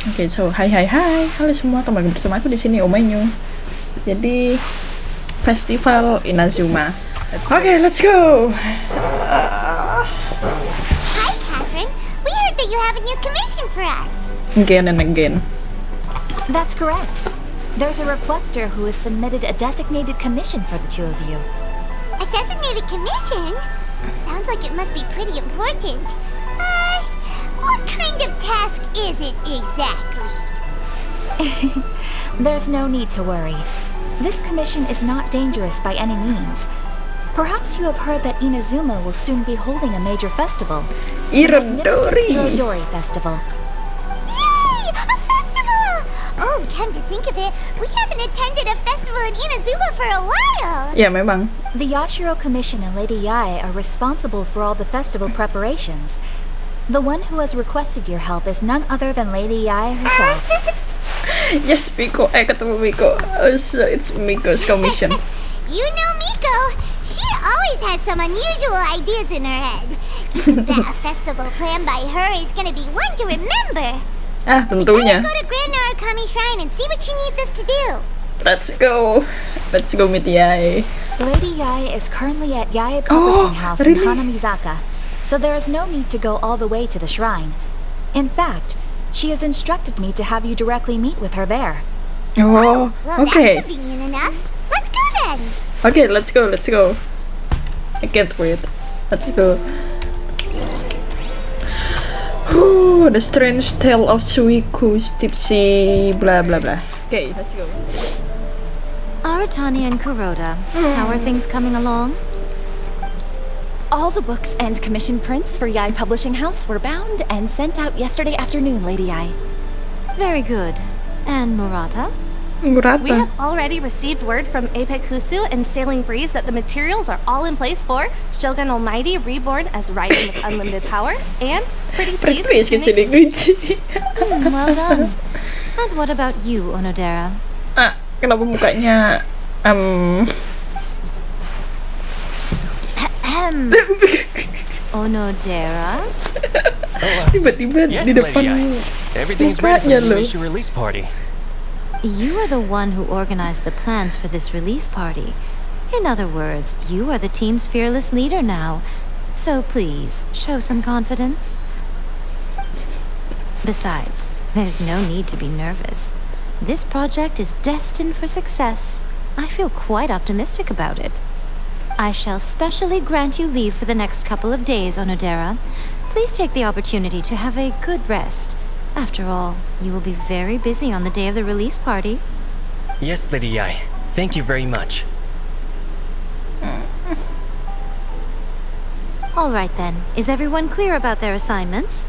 Oke, so hai, halo semua, kembali bersama aku di sini Omenyu. Jadi festival Inazuma. Oke, let's go. Hi, Catherine. We heard that you have a new commission for us. Again and again. That's correct. There's a requester who has submitted a designated commission for the two of you. A designated commission? Sounds like it must be pretty important. What kind of task is it exactly? There's no need to worry. This commission is not dangerous by any means. Perhaps you have heard that Inazuma will soon be holding a major festival. Irodori. Irodori Festival. Yay! A festival! Oh, come to think of it, we haven't attended a festival in Inazuma for a while. Ya memang. The Yashiro Commission and Lady Yae are responsible for all the festival preparations. The one who has requested your help is none other than Lady Yae herself. Yes, Miko. Ketemu Miko. So it's Miko's commission. You know Miko. She always has some unusual ideas in her head. You can bet a festival planned by her is gonna be one to remember. Tentunya. Let's go to Grand Narukami Shrine and see what she needs us to do. Let's go meet Yae. Lady Yae is currently at Yae Publishing House really? in Hanamizaka, so there is no need to go all the way to the shrine. In fact, she has instructed me to have you directly meet with her there. Oh, Well, okay. that's convenient enough. Let's go then. Okay, let's go. I can't wait. Let's go. The strange tale of Suikou, Tipsy, blah blah blah. Okay, let's go. Aratani and Kuroda, how are things coming along? All the books and commission prints for Yae Publishing House were bound and sent out yesterday afternoon, Lady Yae. Very good. And Murata? We Murata. have already received word from Apekusu and Sailing Breeze that the materials are all in place for Shogun Almighty Reborn as Rising with Unlimited Power, and pretty please Kan sini Gucci. Well done. And what about you, Onodera? Kenapa mukanya Onodera? tiba-tiba Yes, di depan Lady Yae. Everything's ready for mukanya the loh. Indonesia release party. You are the one who organized the plans for this release party. In other words, you are the team's fearless leader now. So please, show some confidence. Besides, there's no need to be nervous. This project is destined for success. I feel quite optimistic about it. I shall specially grant you leave for the next couple of days, Onodera. Please take the opportunity to have a good rest. After all, you will be very busy on the day of the release party. Yes, Lady Yae. Thank you very much. All right then, is everyone clear about their assignments?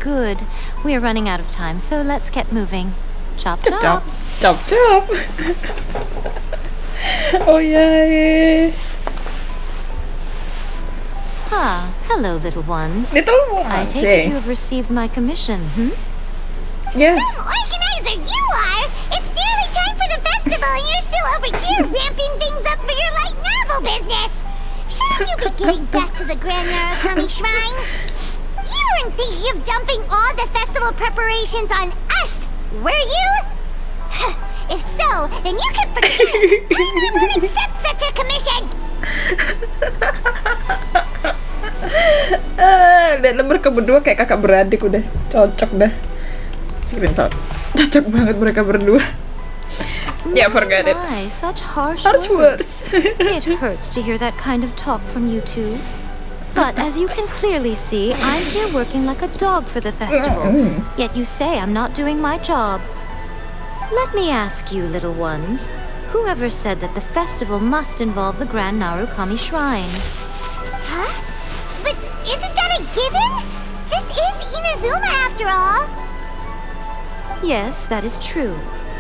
Good. We are running out of time, so let's get moving. Chop chop. Chop. Oh yay. Hello, little ones. Little I one. take it you have received my commission, Yes. Organizer you are! It's nearly time for the festival and you're still over here ramping things up for your light novel business! Shouldn't you be getting back to the Grand Narukami Shrine? You weren't thinking of dumping all the festival preparations on us, were you? If so, then you can forget it! We won't accept such a commission! Lihat mereka berdua kayak kakak beradik, udah cocok dah. Screenshot. Cocok banget mereka berdua. Yeah, forget it. My, such harsh words. It hurts to hear that kind of talk from you two. But as you can clearly see, I'm here working like a dog for the festival. Yet you say I'm not doing my job. Let me ask you, little ones, whoever said that the festival must involve the Grand Narukami Shrine? Huh? But isn't that a given? This is Inazuma after all! Yes, that is true.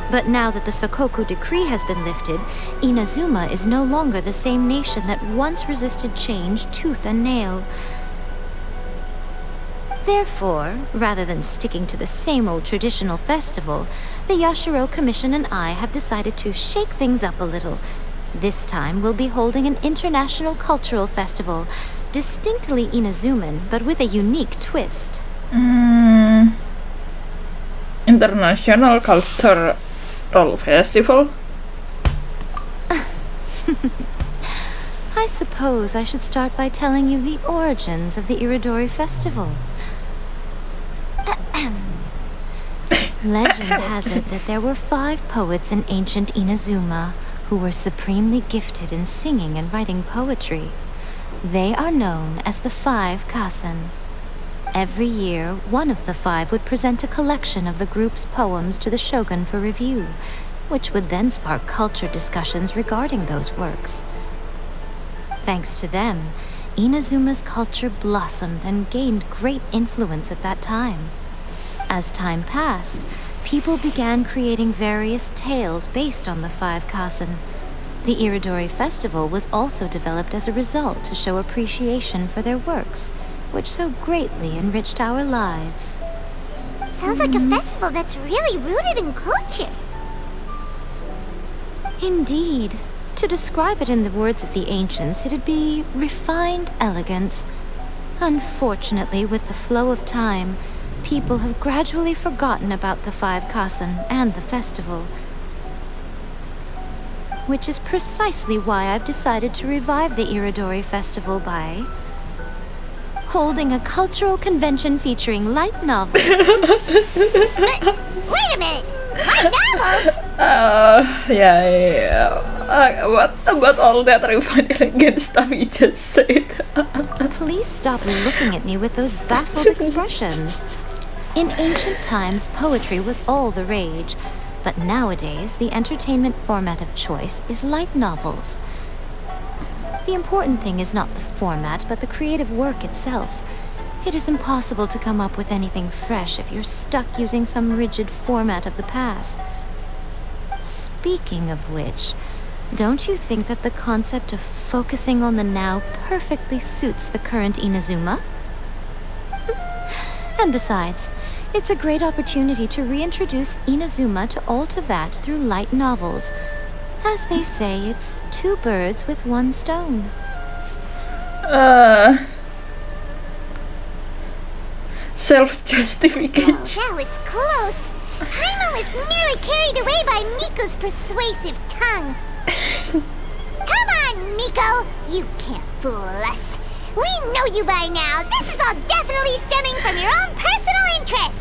But now that the Sokoku decree has been lifted, Inazuma is no longer the same nation that once resisted change tooth and nail. Therefore, rather than sticking to the same old traditional festival, the Yashiro Commission and I have decided to shake things up a little. This time we'll be holding an international cultural festival, distinctly Inazuman, but with a unique twist. international cultural festival. I suppose I should start by telling you the origins of the Irodori festival. Legend has it that there were 5 poets in ancient Inazuma who were supremely gifted in singing and writing poetry. They are known as the 5 Kasen. Every year, one of the 5 would present a collection of the group's poems to the shogun for review, which would then spark culture discussions regarding those works. Thanks to them, Inazuma's culture blossomed and gained great influence at that time. As time passed, people began creating various tales based on the 5 Kasen. The Irodori festival was also developed as a result to show appreciation for their works, which so greatly enriched our lives. Sounds like a festival that's really rooted in culture. Indeed. To describe it in the words of the ancients, it'd be refined elegance. Unfortunately, with the flow of time, people have gradually forgotten about the 5 Kasen and the festival. Which is precisely why I've decided to revive the Irodori festival by holding a cultural convention featuring light novels. But wait a minute! Light novels? What about all that refined elegant stuff you just said? Please stop looking at me with those baffled expressions. In ancient times, poetry was all the rage, but nowadays, the entertainment format of choice is light novels. The important thing is not the format, but the creative work itself. It is impossible to come up with anything fresh if you're stuck using some rigid format of the past. Speaking of which, don't you think that the concept of focusing on the now perfectly suits the current Inazuma? And besides, it's a great opportunity to reintroduce Inazuma to Ultivat through light novels. As they say, it's 2 birds with 1 stone. Self-justification. Oh, that was close. Paimon was nearly carried away by Miko's persuasive tongue. Come on, Miko! You can't fool us. We know you by now. This is all definitely stemming from your own personal interest.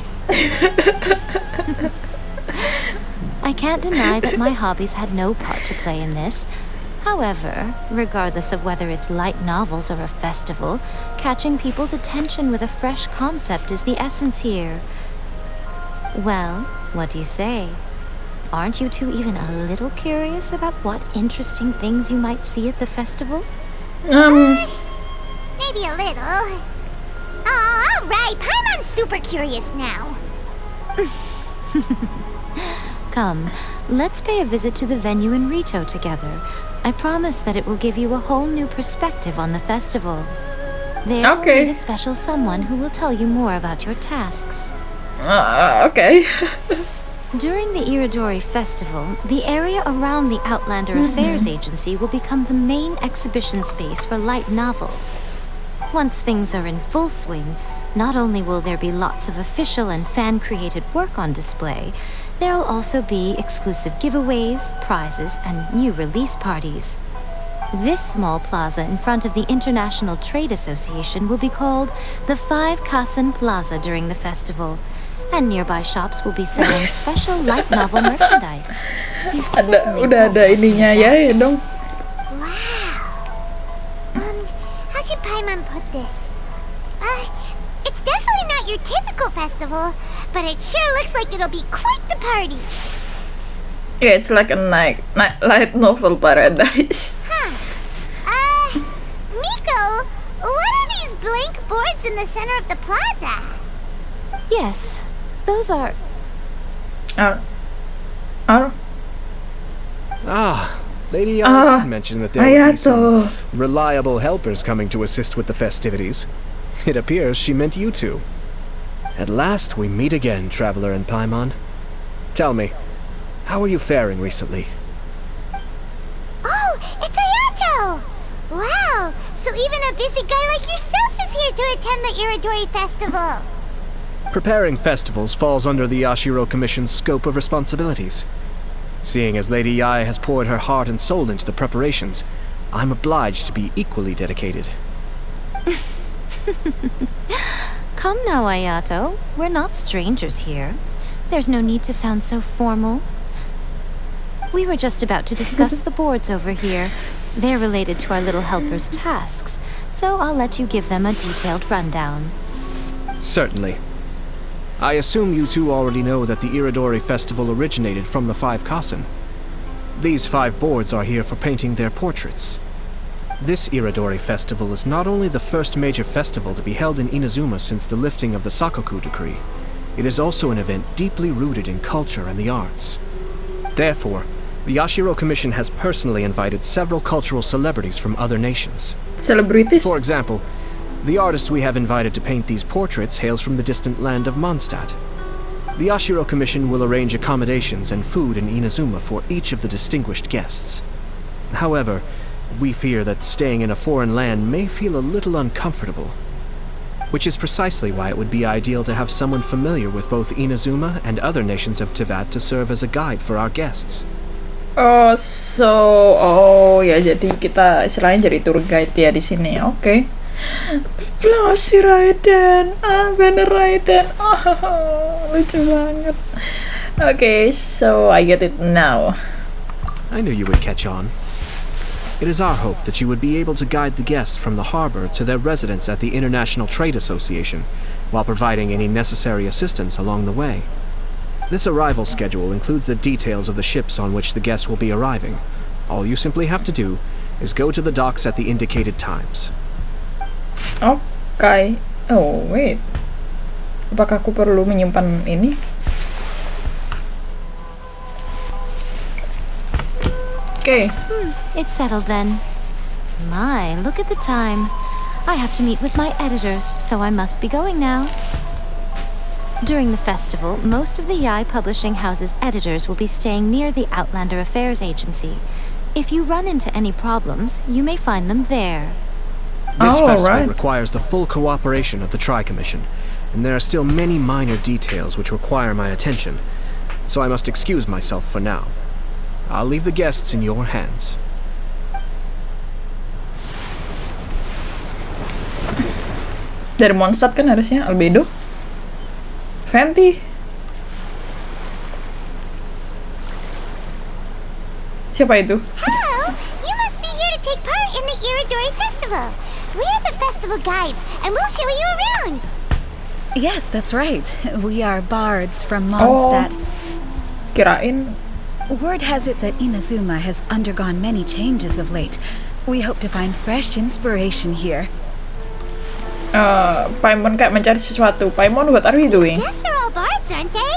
I can't deny that my hobbies had no part to play in this. However, regardless of whether it's light novels or a festival, catching people's attention with a fresh concept is the essence here. Well, what do you say? Aren't you two even a little curious about what interesting things you might see at the festival? Maybe a little. Oh, all right. Paimon's super curious now. Come, let's pay a visit to the venue in Rito together. I promise that it will give you a whole new perspective on the festival. There Okay. will be a special someone who will tell you more about your tasks. Okay. During the Irodori Festival, the area around the Outlander Affairs Agency will become the main exhibition space for light novels. Once things are in full swing, not only will there be lots of official and fan-created work on display, there will also be exclusive giveaways, prizes, and new release parties. This small plaza in front of the International Trade Association will be called the 5 Kasen Plaza during the festival, and nearby shops will be selling special light novel merchandise. You certainly Udah won't ada want to ininya miss ya out. dong. Wow. How should Paimon put this? It's definitely not your typical festival, but it sure looks like it'll be quite the party. Yeah, it's like a light novel paradise. Miko, what are these blank boards in the center of the plaza? Yes, those are... Lady I did mention that there will be some reliable helpers coming to assist with the festivities. It appears she meant you two. At last we meet again, Traveler and Paimon. Tell me, how are you faring recently? Oh, it's Ayato! Wow, so even a busy guy like yourself is here to attend the Irodori Festival. Preparing festivals falls under the Yashiro Commission's scope of responsibilities. Seeing as Lady Yae has poured her heart and soul into the preparations, I'm obliged to be equally dedicated. Come now, Ayato. We're not strangers here. There's no need to sound so formal. We were just about to discuss the boards over here. They're related to our little helper's tasks, so I'll let you give them a detailed rundown. Certainly. I assume you two already know that the Irodori festival originated from the 5 Kasen. These 5 boards are here for painting their portraits. This Irodori festival is not only the first major festival to be held in Inazuma since the lifting of the Sakoku decree, it is also an event deeply rooted in culture and the arts. Therefore, the Yashiro Commission has personally invited several cultural celebrities from other nations. Celebrities? For example, the artist we have invited to paint these portraits hails from the distant land of Mondstadt. The Yashiro Commission will arrange accommodations and food in Inazuma for each of the distinguished guests. However, we fear that staying in a foreign land may feel a little uncomfortable, which is precisely why it would be ideal to have someone familiar with both Inazuma and other nations of Teyvat to serve as a guide for our guests. Ya jadi kita istilahnya jadi tour guide ya di sini. Oke. Flashy Raiden, Banner Raiden, lucu banget. Okay, so I get it now. I knew you would catch on. It is our hope that you would be able to guide the guests from the harbor to their residence at the International Trade Association, while providing any necessary assistance along the way. This arrival schedule includes the details of the ships on which the guests will be arriving. All you simply have to do is go to the docks at the indicated times. Okay. Oh, wait. Apakah aku perlu menyimpan ini? Okay. It's settled then. My, look at the time. I have to meet with my editors, so I must be going now. During the festival, most of the Yae Publishing House's editors will be staying near the Outlander Affairs Agency. If you run into any problems, you may find them there. This festival requires the full cooperation of the Tri-Commission, and there are still many minor details which require my attention, so I must excuse myself for now. I'll leave the guests in your hands. Dari Mondstadt kan harusnya Albedo. Venti. Siapa itu? Hello! You must be here to take part in the Irodori Festival. We're the festival guides, and we'll show you around. Yes, that's right. We are bards from Mondstadt. Kirain. Word has it that Inazuma has undergone many changes of late. We hope to find fresh inspiration here. Paimon kayak mencari sesuatu. Paimon, what are you doing? Yes, they're all bards, aren't they?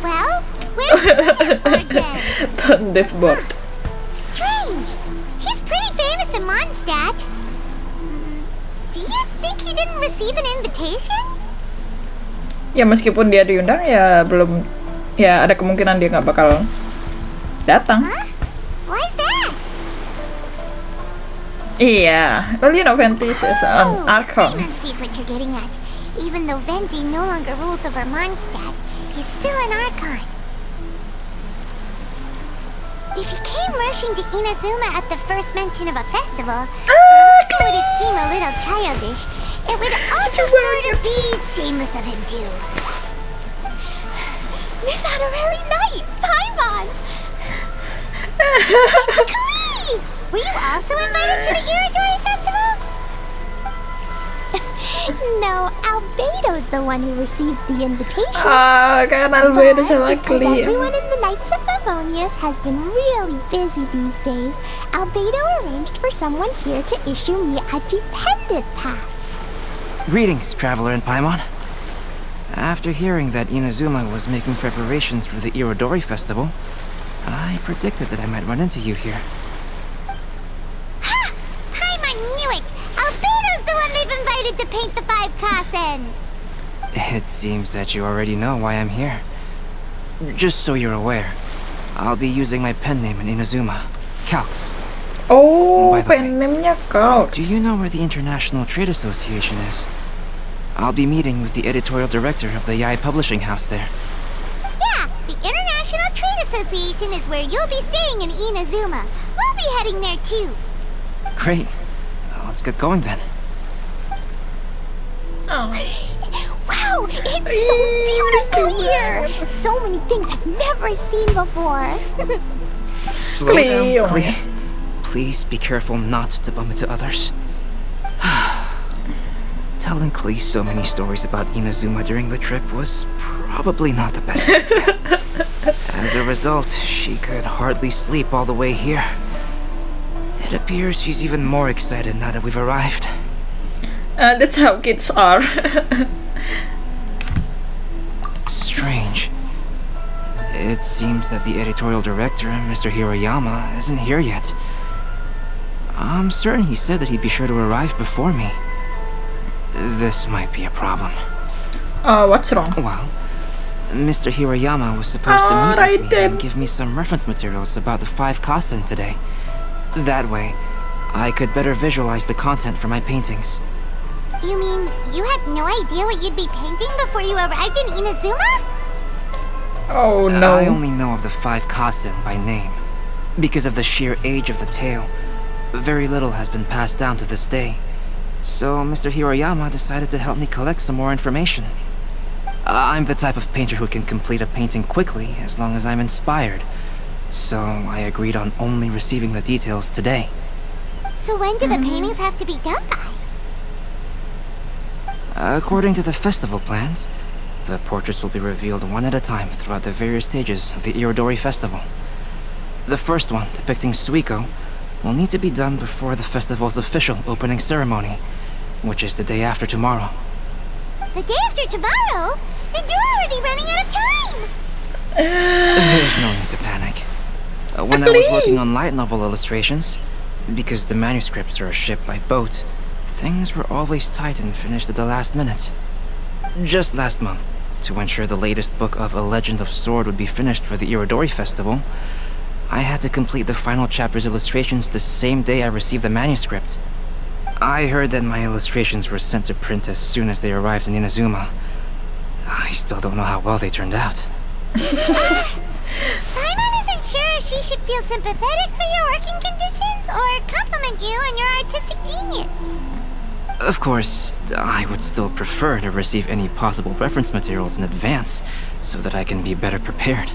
Well, where's the bard then? Deaf board. Strange. He's pretty famous in Mondstadt. Do you think he didn't receive an invitation? Ya meskipun dia diundang ya belum, ya ada kemungkinan dia nggak bakal datang. Huh? Why is that? Iya, well you know Venti is an archon. Paimon sees what you're getting at. Even though Venti no longer rules over Mondstadt, he's still an archon. If he came rushing to Inazuma at the first mention of a festival, although it would seem a little childish, it would also sort of be shameless of him too. Miss Honorary Knight, Paimon! It's Klee! Were you also invited to the Irodori Festival? No, Albedo's the one who received the invitation. Kan Albedo sama because Klee. everyone in the Knights of Favonius has been really busy these days, Albedo arranged for someone here to issue me a dependent pass. Greetings, Traveler and Paimon. After hearing that Inazuma was making preparations for the Irodori Festival, I predicted that I might run into you here. Ha! Paimon knew it! Albedo's the one they've invited to paint the 5 Kasen! It seems that you already know why I'm here. Just so you're aware, I'll be using my pen name in Inazuma, Calx. Oh, By the way, pen name-nya Calx. Do you know where the International Trade Association is? I'll be meeting with the editorial director of the Yae publishing house there. Yeah, the International Trade Association is where you'll be staying in Inazuma. We'll be heading there too. Great. Let's get going then. Oh. Wow, it's so beautiful here. So many things I've never seen before. Slow Klee, down, oh my Klee. Please be careful not to bump into others. Telling Klee so many stories about Inazuma during the trip was probably not the best idea. As a result, she could hardly sleep all the way here. It appears she's even more excited now that we've arrived. That's how kids are. Strange. It seems that the editorial director, Mr. Hiroyama, isn't here yet. I'm certain he said that he'd be sure to arrive before me. This might be a problem. What's wrong? Well, Mr. Hiroyama was supposed to meet with me and give me some reference materials about the 5 Kasen today. That way, I could better visualize the content for my paintings. You mean you had no idea what you'd be painting before you arrived in Inazuma? Oh no. I only know of the 5 Kasen by name. Because of the sheer age of the tale, very little has been passed down to this day. So Mr. Hiroyama decided to help me collect some more information. I'm the type of painter who can complete a painting quickly as long as I'm inspired. So I agreed on only receiving the details today. So when do the paintings have to be done by? According to the festival plans, the portraits will be revealed one at a time throughout the various stages of the Irodori festival. The first one, depicting Suikou, will need to be done before the festival's official opening ceremony, which is the day after tomorrow. The day after tomorrow? Then you're already running out of time! There's no need to panic. When I was working on light novel illustrations, because the manuscripts are shipped by boat, things were always tight and finished at the last minute. Just last month, to ensure the latest book of A Legend of Sword would be finished for the Irodori festival, I had to complete the final chapter's illustrations the same day I received the manuscript. I heard that my illustrations were sent to print as soon as they arrived in Inazuma. I still don't know how well they turned out. Paimon isn't sure if she should feel sympathetic for your working conditions or compliment you on your artistic genius. Of course, I would still prefer to receive any possible reference materials in advance, so that I can be better prepared.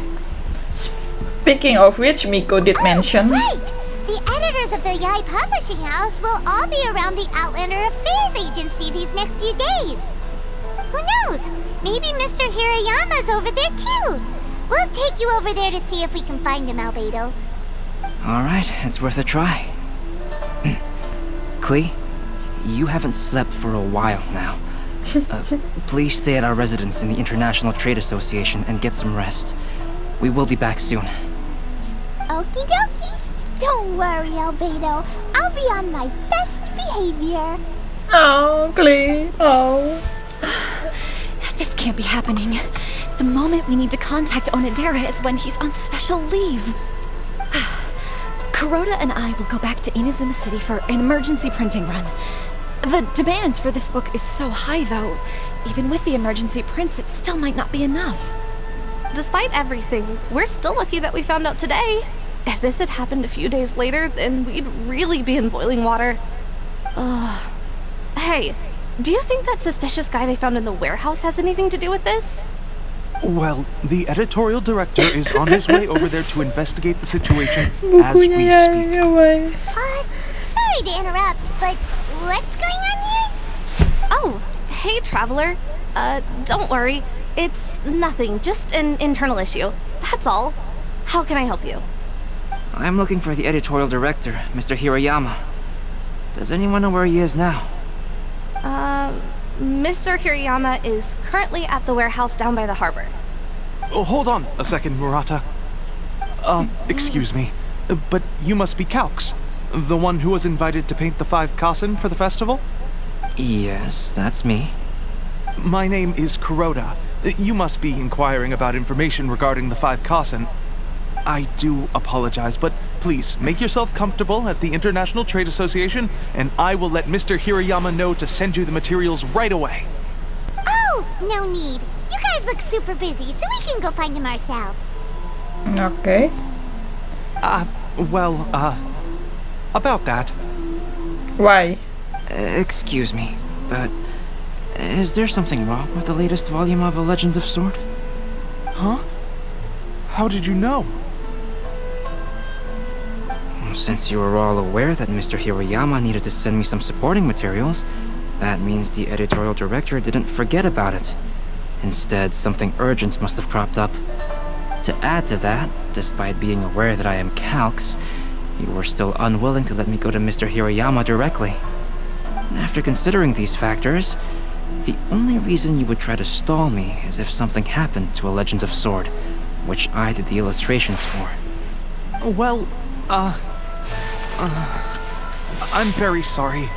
Speaking of which, Miko did mention. Right! The editors of the Yae Publishing House will all be around the Outlander Affairs Agency these next few days. Who knows? Maybe Mr. Hiroyama's over there too. We'll take you over there to see if we can find him, Albedo. Alright, it's worth a try. Klee, you haven't slept for a while now. Please stay at our residence in the International Trade Association and get some rest. We will be back soon. Okie dokie. Don't worry, Albedo. I'll be on my best behavior. Oh, Klee. Oh. This can't be happening. The moment we need to contact Onodera is when he's on special leave. Kuroda and I will go back to Inazuma City for an emergency printing run. The demand for this book is so high, though. Even with the emergency prints, it still might not be enough. Despite everything, we're still lucky that we found out today. If this had happened a few days later, then we'd really be in boiling water. Hey, do you think that suspicious guy they found in the warehouse has anything to do with this? Well, the editorial director is on his way over there to investigate the situation as we speak. Sorry to interrupt, but what's going on here? Oh, hey, Traveler. Don't worry. It's nothing, just an internal issue. That's all. How can I help you? I'm looking for the editorial director, Mr. Hiroyama. Does anyone know where he is now? Mr. Hiroyama is currently at the warehouse down by the harbor. Oh, hold on a second, Murata. Excuse me, but you must be Calx, the one who was invited to paint the 5 Kasen for the festival? Yes, that's me. My name is Kuroda. You must be inquiring about information regarding the 5 Kasen. I do apologize, but please make yourself comfortable at the International Trade Association, and I will let Mr. Hiroyama know to send you the materials right away. Oh, no need. You guys look super busy, so we can go find him ourselves. Okay. Well, about that. Why? Excuse me, but is there something wrong with the latest volume of A Legend of Sword? Huh? How did you know? Since you were all aware that Mr. Hiroyama needed to send me some supporting materials, that means the editorial director didn't forget about it. Instead, something urgent must have cropped up. To add to that, despite being aware that I am Calx, you were still unwilling to let me go to Mr. Hiroyama directly. After considering these factors, the only reason you would try to stall me is if something happened to A Legend of Sword, which I did the illustrations for. Well, I'm very sorry.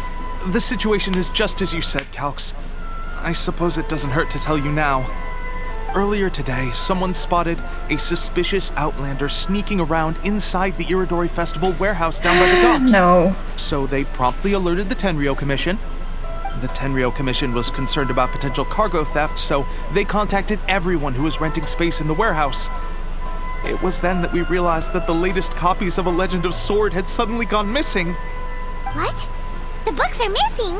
The situation is just as you said, Calx. I suppose it doesn't hurt to tell you now. Earlier today, someone spotted a suspicious outlander sneaking around inside the Irodori Festival warehouse down by the docks. No. So they promptly alerted the Tenryou Commission. The Tenryou Commission was concerned about potential cargo theft, so they contacted everyone who was renting space in the warehouse. It was then that we realized that the latest copies of A Legend of Sword had suddenly gone missing. What? The books are missing?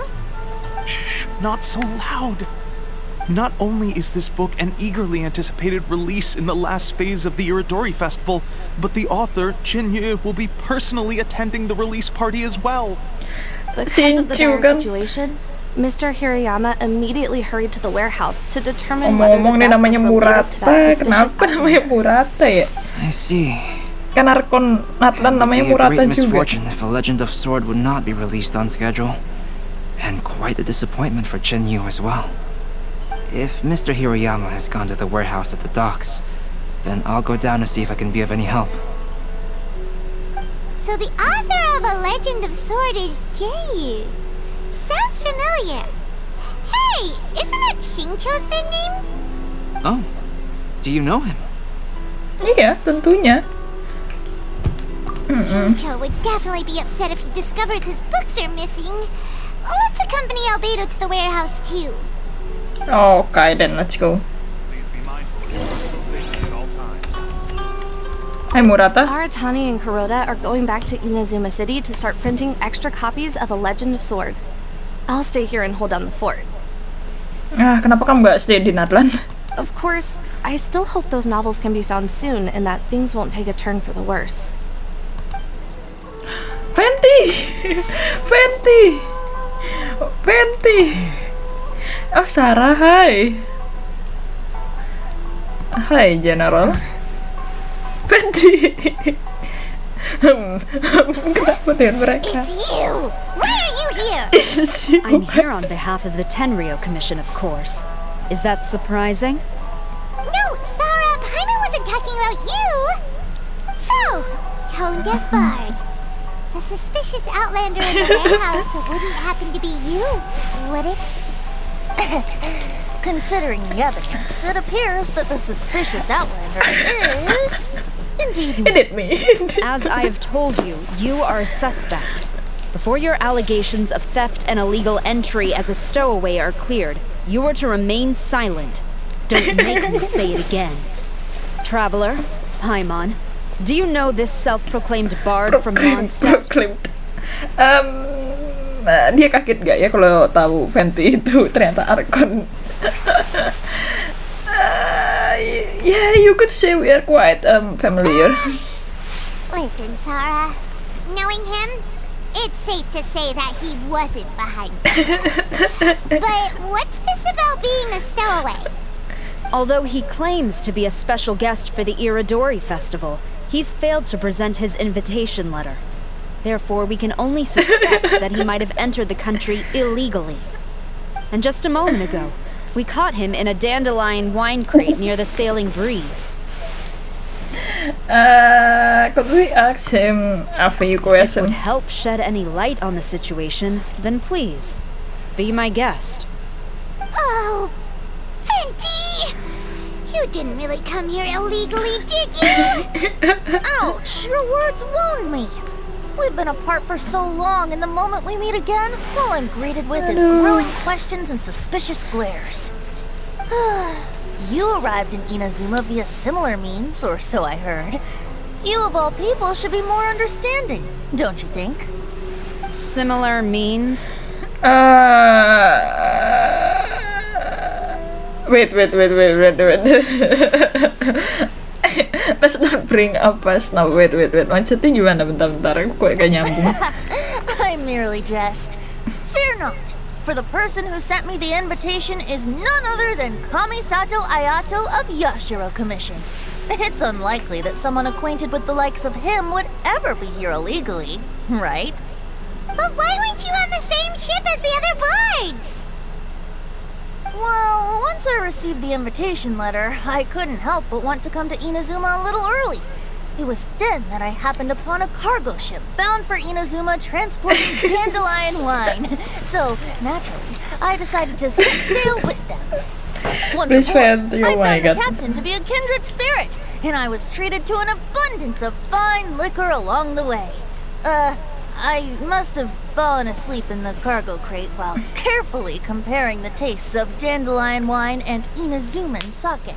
Shh, not so loud. Not only is this book an eagerly anticipated release in the last phase of the Irodori Festival, but the author, Jinyu, will be personally attending the release party as well. Because of the dire situation, Mr. Hiroyama immediately hurried to the warehouse to determine whether the theft was related to that suspicious Kenapa namanya Murata ya? I see. Kan Arkon Natlan namanya It would be a Murata great juga. misfortune if A Legend of Sword would not be released on schedule. And quite a disappointment for Jinyu as well. If Mr. Hiroyama has gone to the warehouse at the docks, then I'll go down to see if I can be of any help. So the author of A Legend of Sword is Jinyu. Sounds familiar. Hey, isn't that Tincture's pen name? Oh, do you know him? Iya, tentunya. Tincture would definitely be upset if he discovers his books are missing. Let's accompany Albedo to the warehouse too. Okay, then let's go. Hi Murata. Aratani and Kuroda are going back to Inazuma City to start printing extra copies of A Legend of Sword. I'll stay here and hold down the fort. Kenapa kamu nggak stay di Natlan? Of course, I still hope those novels can be found soon and that things won't take a turn for the worse. Venti! Venti! Venti! Oh, Sarah, hi! Hi, General. Venti! Kenapa dengan mereka? It's you! Why are you here? I'm here on behalf of the Tenryou Commission, of course. Is that surprising? No, Sarah, Paimon wasn't talking about you! So, tone-deaf bard. The suspicious outlander in the warehouse wouldn't happen to be you, would it? Considering the evidence, it appears that the suspicious outlander is... indeed me. As I have told you, you are a suspect. Before your allegations of theft and illegal entry as a stowaway are cleared, you are to remain silent. Don't make me say it again. Traveler, Paimon, do you know this self-proclaimed bard from Mondstadt? Dia kaget gak ya kalau tahu Venti itu ternyata Arkon? Yeah, you could say we are quite familiar. Listen, Sarah. Knowing him, it's safe to say that he wasn't behind it. But what's this about being a stowaway? Although he claims to be a special guest for the Irodori Festival, he's failed to present his invitation letter. Therefore, we can only suspect that he might have entered the country illegally. And just a moment ago, we caught him in a dandelion wine crate near the Sailing Breeze. Could we ask him a few questions? If it would help shed any light on the situation, then please, be my guest. Oh, Venti! You didn't really come here illegally, did you? Ouch! Your words wound me. We've been apart for so long, and the moment we meet again, all I'm greeted with is grilling questions and suspicious glares. You arrived in Inazuma via similar means, or so I heard. You of all people should be more understanding, don't you think? Similar means? Wait. Let's not bring up us now. Wait. Maksudnya gimana? Bentar. Kok gak nyambung? I merely jest. Fear not, for the person who sent me the invitation is none other than Kamisato Ayato of Yashiro Commission. It's unlikely that someone acquainted with the likes of him would ever be here illegally, right? But why weren't you on the same ship as the other bards? Well, once I received the invitation letter, I couldn't help but want to come to Inazuma a little early. It was then that I happened upon a cargo ship bound for Inazuma transporting dandelion wine. So, naturally, I decided to set sail with them. Once aboard, I found the captain to be a kindred spirit, and I was treated to an abundance of fine liquor along the way. I must have fallen asleep in the cargo crate while carefully comparing the tastes of dandelion wine and Inazuman sake.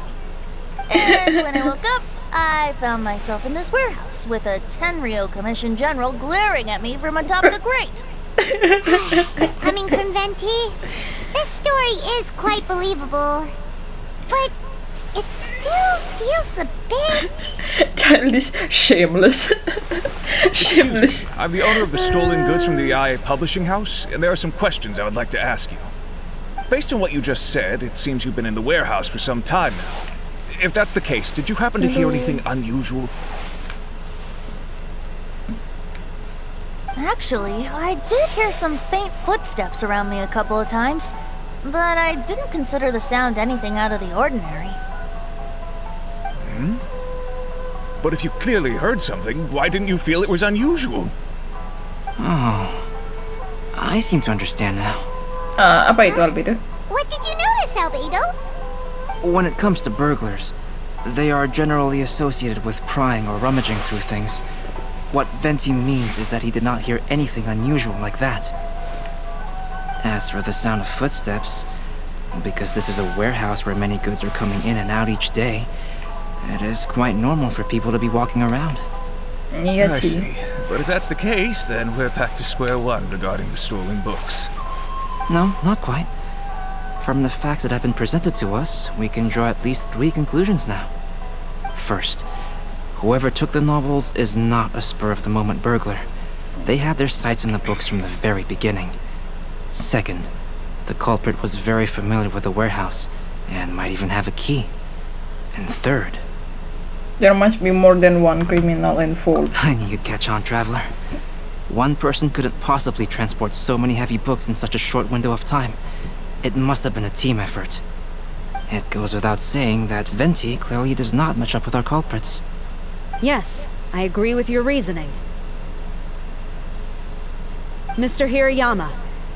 And when I woke up, I found myself in this warehouse with a Tenryou Commission General glaring at me from atop the grate. Coming from Venti, this story is quite believable, but it still feels a bit... childish, shameless. Shameless. I'm the owner of the stolen goods from the IA publishing house, and there are some questions I would like to ask you. Based on what you just said, it seems you've been in the warehouse for some time now. If that's the case, did you happen to hear anything unusual? Actually, I did hear some faint footsteps around me a couple of times, but I didn't consider the sound anything out of the ordinary. But if you clearly heard something, why didn't you feel it was unusual? Oh, I seem to understand now. Apa itu, Albedo? What did you notice, Albedo? When it comes to burglars, they are generally associated with prying or rummaging through things. What Venti means is that he did not hear anything unusual like that. As for the sound of footsteps, because this is a warehouse where many goods are coming in and out each day, it is quite normal for people to be walking around. I see. But if that's the case, then we're back to square one regarding the stolen books. No, not quite. From the facts that have been presented to us, we can draw at least 3 conclusions now. First, whoever took the novels is not a spur-of-the-moment burglar. They had their sights on the books from the very beginning. Second, the culprit was very familiar with the warehouse, and might even have a key. And third... There must be more than one criminal involved. I knew you'd catch on, Traveler. One person couldn't possibly transport so many heavy books in such a short window of time. It must have been a team effort. It goes without saying that Venti clearly does not match up with our culprits. Yes, I agree with your reasoning. Mr. Hirayama,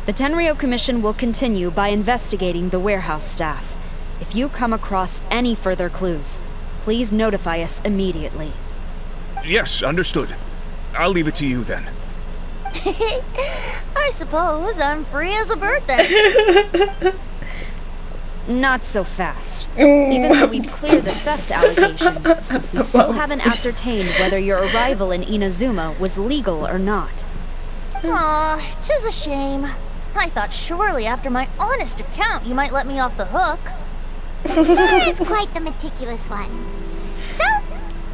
the Tenryou Commission will continue by investigating the warehouse staff. If you come across any further clues, please notify us immediately. Yes, understood. I'll leave it to you then. I suppose I'm free as a bird then. Not so fast. Even though we've cleared the theft allegations, we still haven't ascertained whether your arrival in Inazuma was legal or not. Aw, 'tis a shame. I thought surely after my honest account you might let me off the hook. That is quite the meticulous one. So,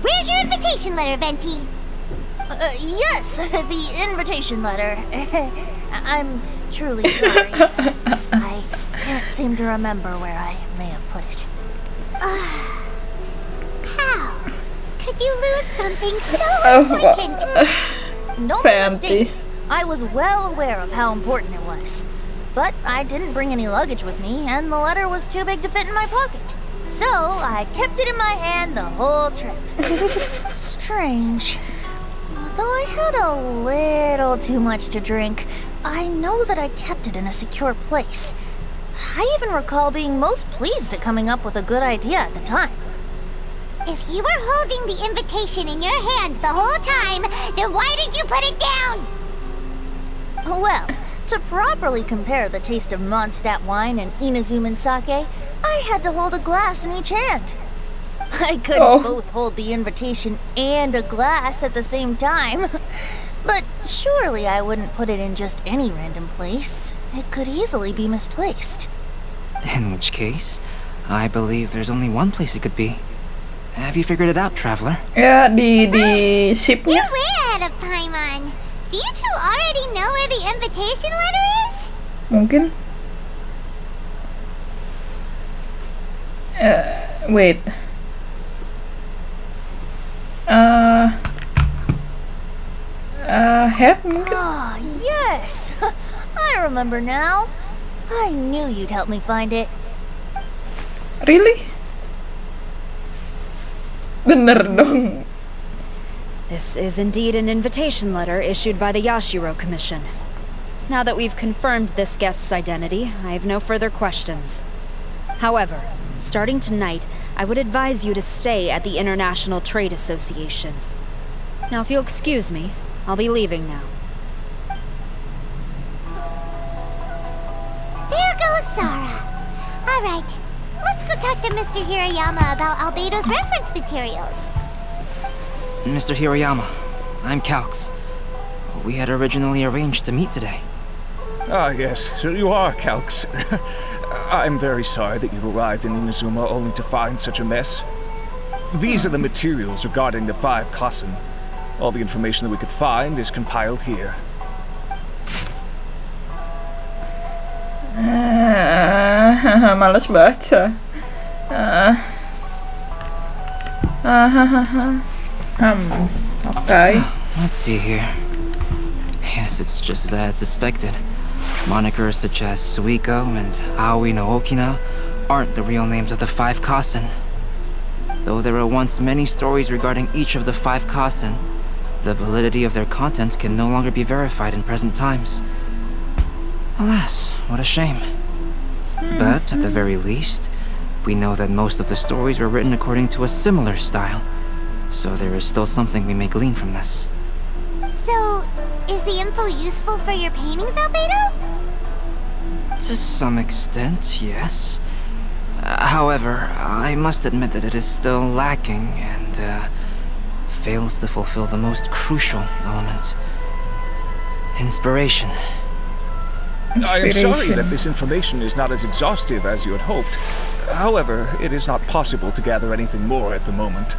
where's your invitation letter, Venti? Yes, the invitation letter. I'm truly sorry. I can't seem to remember where I may have put it. How could you lose something so important? Don't be mistaken. I was well aware of how important it was. But I didn't bring any luggage with me, and the letter was too big to fit in my pocket. So I kept it in my hand the whole trip. Strange. Though I had a little too much to drink, I know that I kept it in a secure place. I even recall being most pleased at coming up with a good idea at the time. If you were holding the invitation in your hand the whole time, then why did you put it down? Well, to properly compare the taste of Mondstadt wine and Inazuman sake, I had to hold a glass in each hand. I couldn't both hold the invitation and a glass at the same time. But surely I wouldn't put it in just any random place. It could easily be misplaced. In which case, I believe there's only one place it could be. Have you figured it out, traveler? Ya, di shipnya. You're way ahead of Paimon. Do you two already know where the invitation letter is? Mungkin. Wait. Have mungkin? Ah, yes. I remember now. I knew you'd help me find it. Really? Bener dong. This is indeed an invitation letter issued by the Yashiro Commission. Now that we've confirmed this guest's identity, I have no further questions. However, starting tonight, I would advise you to stay at the International Trade Association. Now, if you'll excuse me, I'll be leaving now. There goes Sara. All right, let's go talk to Mr. Hirayama about Albedo's reference materials. Mr. Hirayama, I'm Calx. We had originally arranged to meet today. Ah, yes, so you are Calx. I'm very sorry that you've arrived in Inazuma only to find such a mess. These are the materials regarding the 5 Kasen. All the information that we could find is compiled here. Males baca. Okay. Let's see here. Yes, it's just as I had suspected. Monikers such as Suikou and Aoi no Okina aren't the real names of the 5 Kasen. Though there were once many stories regarding each of the 5 Kasen, the validity of their contents can no longer be verified in present times. Alas, what a shame. But, at the very least, we know that most of the stories were written according to a similar style, so there is still something we may glean from this. So, is the info useful for your paintings, Albedo? To some extent, yes. However, I must admit that it is still lacking and fails to fulfill the most crucial element. Inspiration. I am sorry that this information is not as exhaustive as you had hoped. However, it is not possible to gather anything more at the moment.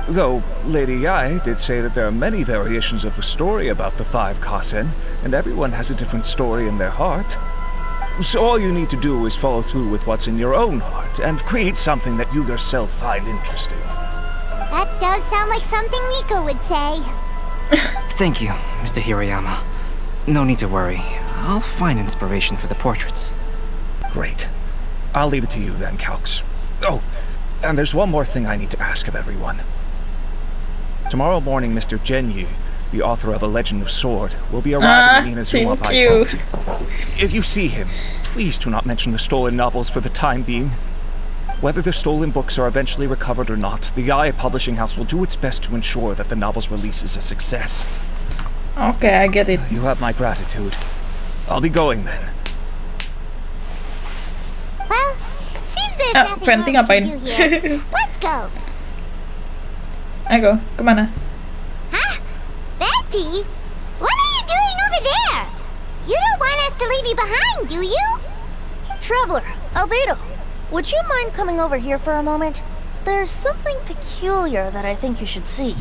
Though, Lady Yae did say that there are many variations of the story about the 5 Kasen, and everyone has a different story in their heart. So all you need to do is follow through with what's in your own heart, and create something that you yourself find interesting. That does sound like something Miko would say. Thank you, Mr. Hirayama. No need to worry. I'll find inspiration for the portraits. Great. I'll leave it to you then, Calx. Oh, and there's one more thing I need to ask of everyone. Tomorrow morning, Mr. Genyu, the author of A Legend of Sword, will be arriving in Inazuma by boat. If you see him, please do not mention the stolen novels for the time being. Whether the stolen books are eventually recovered or not, the Yae Publishing House will do its best to ensure that the novel's release is a success. Okay, I get it. You have my gratitude. I'll be going then. Well, seems there's nothing Venti more we ngapain? can do here. Let's go. Ayo, kemana? Huh? Venti? What are you doing over there? You don't want us to leave you behind, do you? Traveler, Albedo, would you mind coming over here for a moment? There's something peculiar that I think you should see.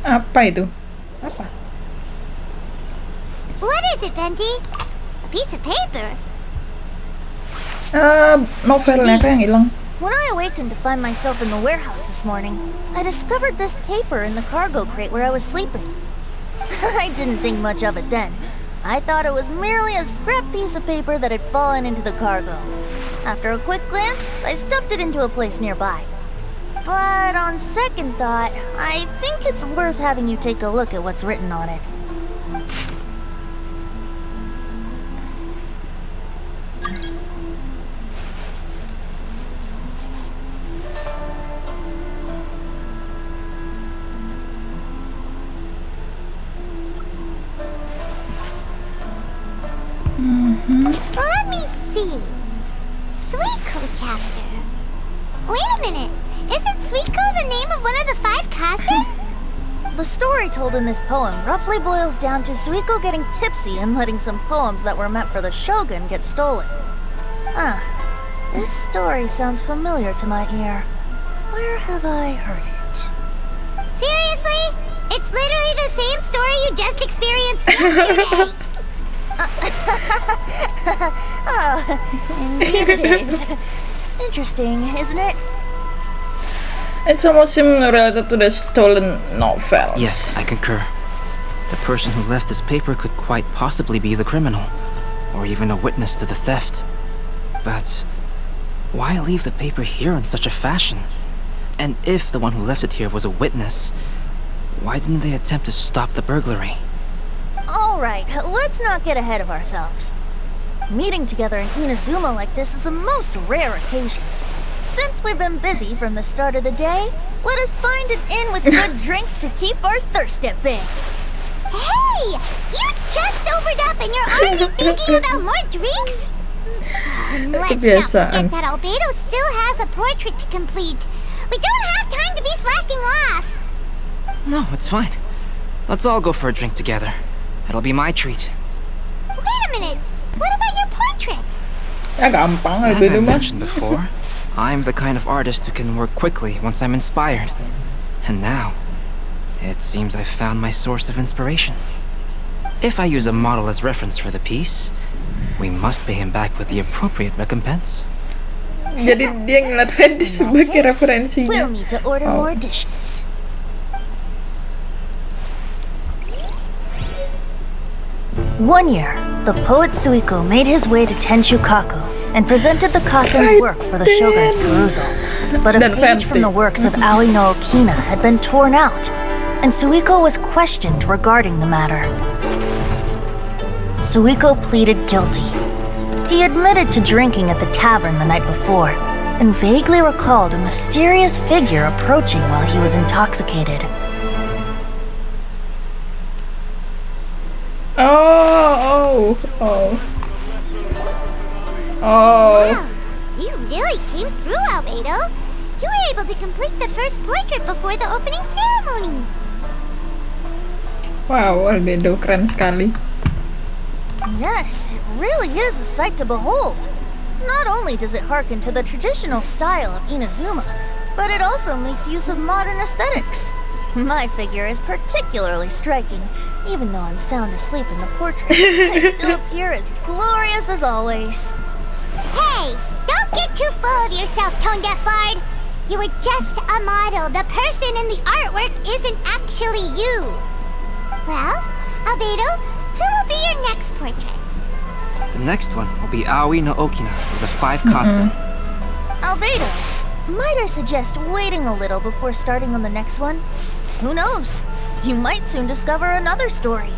Apa itu? Apa? What is it, Venti? A piece of paper? Novelnya apa yang hilang? When I awakened to find myself in the warehouse this morning, I discovered this paper in the cargo crate where I was sleeping. I didn't think much of it then. I thought it was merely a scrap piece of paper that had fallen into the cargo. After a quick glance, I stuffed it into a place nearby. But on second thought, I think it's worth having you take a look at what's written on it. Let me see. Suikou chapter. Wait a minute. Isn't Suikou the name of one of the 5 kasen? The story told in this poem roughly boils down to Suikou getting tipsy and letting some poems that were meant for the shogun get stolen. This story sounds familiar to my ear. Where have I heard it? Seriously? It's literally the same story you just experienced yesterday. Oh, indeed it is. Interesting, isn't it? It's almost related to the stolen novels. Yes, I concur. The person who left this paper could quite possibly be the criminal, or even a witness to the theft. But why leave the paper here in such a fashion? And if the one who left it here was a witness, why didn't they attempt to stop the burglary? Alright, let's not get ahead of ourselves. Meeting together in Inazuma like this is a most rare occasion. Since we've been busy from the start of the day, let us find an inn with good drink to keep our thirst at bay. Hey! You just sobered up and you're already thinking about more drinks? Let's not forget that Albedo still has a portrait to complete. We don't have time to be slacking off. No, it's fine. Let's all go for a drink together. It'll be my treat. Wait a minute. What about your portrait? As I mentioned before, I'm the kind of artist who can work quickly once I'm inspired. And now, it seems I've found my source of inspiration. If I use a model as reference for the piece, we must pay him back with the appropriate recompense. Jadi dia ngeliat Venti sebagai referensinya. We'll need to order more dishes. One year, the poet Suikou made his way to Tincture and presented the kasen's work for the shogun's perusal. But a page from the works of Aoi no Okina had been torn out, and Suikou was questioned regarding the matter. Suikou pleaded guilty. He admitted to drinking at the tavern the night before, and vaguely recalled a mysterious figure approaching while he was intoxicated. Wow, you really came through, Albedo. You were able to complete the first portrait before the opening ceremony. Wow, Albedo keren sekali. Yes, it really is a sight to behold. Not only does it harken to the traditional style of Inazuma, but it also makes use of modern aesthetics. My figure is particularly striking. Even though I'm sound asleep in the portrait, I still appear as glorious as always. Hey, don't get too full of yourself, tone-deaf bard. You were just a model. The person in the artwork isn't actually you. Well, Albedo, who will be your next portrait? The next one will be Aoi no Okina with the 5 kasen. Albedo, might I suggest waiting a little before starting on the next one? Who knows? You might soon discover another story.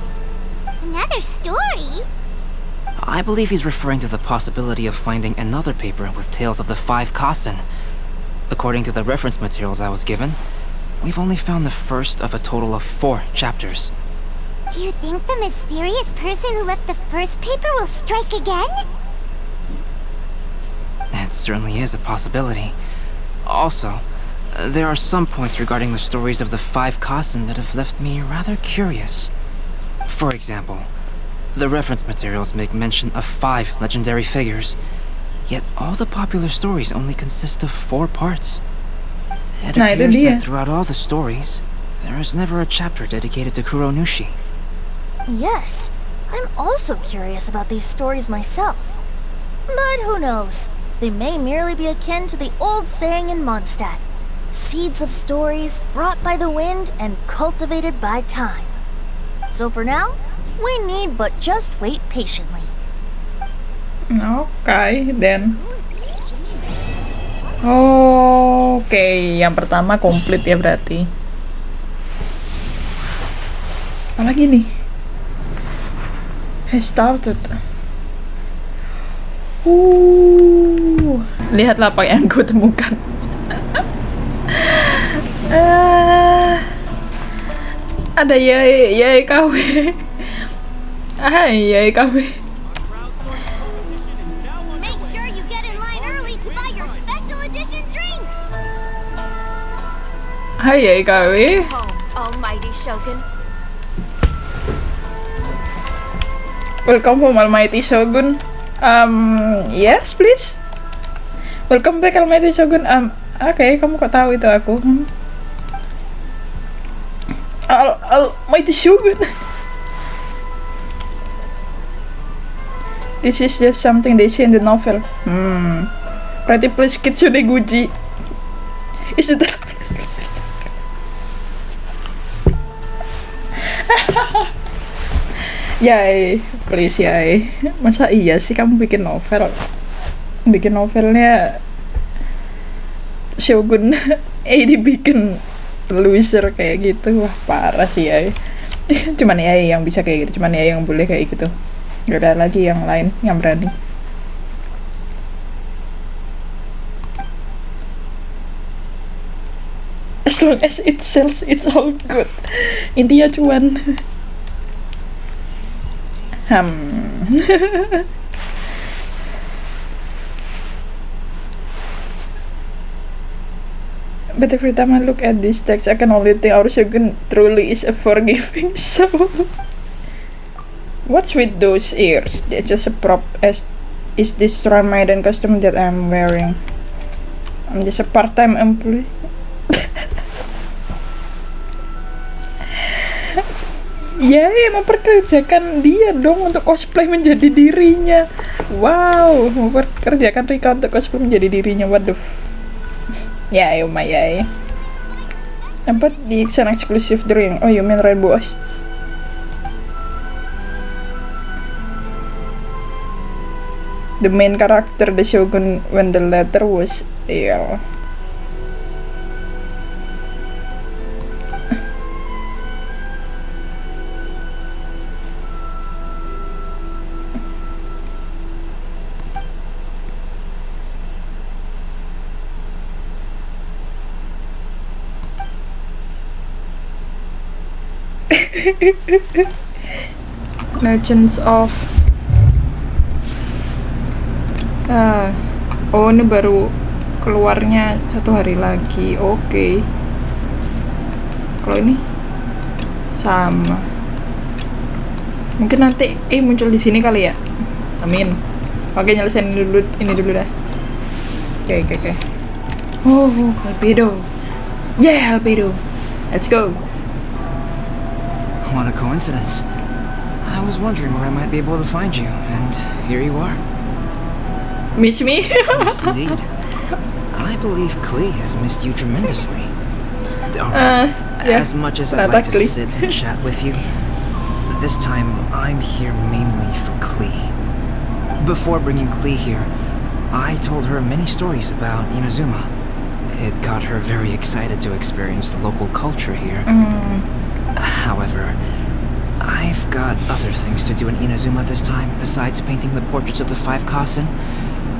Another story? I believe he's referring to the possibility of finding another paper with tales of the 5 kasen. According to the reference materials I was given, we've only found the first of a total of 4 chapters. Do you think the mysterious person who left the first paper will strike again? It certainly is a possibility. Also, there are some points regarding the stories of the 5 kasen that have left me rather curious. For example, the reference materials make mention of 5 legendary figures, yet all the popular stories only consist of 4 parts. It appears that throughout all the stories, there is never a chapter dedicated to Kuronushi. Yes, I'm also curious about these stories myself. But who knows? They may merely be akin to the old saying in Mondstadt. Seeds of stories brought by the wind and cultivated by time. So for now, we need but just wait patiently. Okay, then. Oke, yang pertama komplit ya berarti. Apalagi nih? Has started. Lihatlah apa yang gue temukan. Ada yay KW. Make sure you get in line early to buy your Hai KW. Almighty Shogun. Welcome home, Almighty Shogun. Yes, please. Welcome back, Almighty Shogun. Oke, kamu kok tahu itu aku? Almighty Shogun. This is just something they say in the novel. Pretty please Kitsune Guji. Is it? Yay, please yay. Masa iya sih kamu bikin novel? Bikin novelnya Shogun dibikin loser kayak gitu. Wah, parah sih yay. Cuman yay yang bisa kayak gitu, cuman yay yang boleh kayak gitu. Gak ada lagi yang lain yang berani. As long as it sells, it's all good. Intinya cuan. But every time I look at this text, I can only think our Shogun truly is a forgiving soul. What's with those ears? They're just a prop. Is this Run Maiden costume that I'm wearing? I'm just a part-time employee. Ya, memperkerjakan dia dong untuk cosplay menjadi dirinya. Wow, memperkerjakan Rika untuk cosplay menjadi dirinya. Waduh. Ya, ayo Maya. Tempat di Xen exclusive drink. Oh, you mean Rainbow Ocean? The main character, the Shogun, when the letter was ill. Legends of oh ini baru keluarnya 1 hari lagi. Oke. Kalau ini sama mungkin nanti muncul di sini kali ya. Amin. Oke, nyelesain ini dulu dah. Oke. Oh, Albedo. Yeah, Albedo. Let's go. What a coincidence. I was wondering where I might be able to find you, and here you are. Miss me? Yes, indeed. I believe Klee has missed you tremendously. Alright, yeah. As much as I'd like to sit and chat with you, this time I'm here mainly for Klee. Before bringing Klee here, I told her many stories about Inazuma. It got her very excited to experience the local culture here. However, I've got other things to do in Inazuma this time, besides painting the portraits of the 5 Kasen.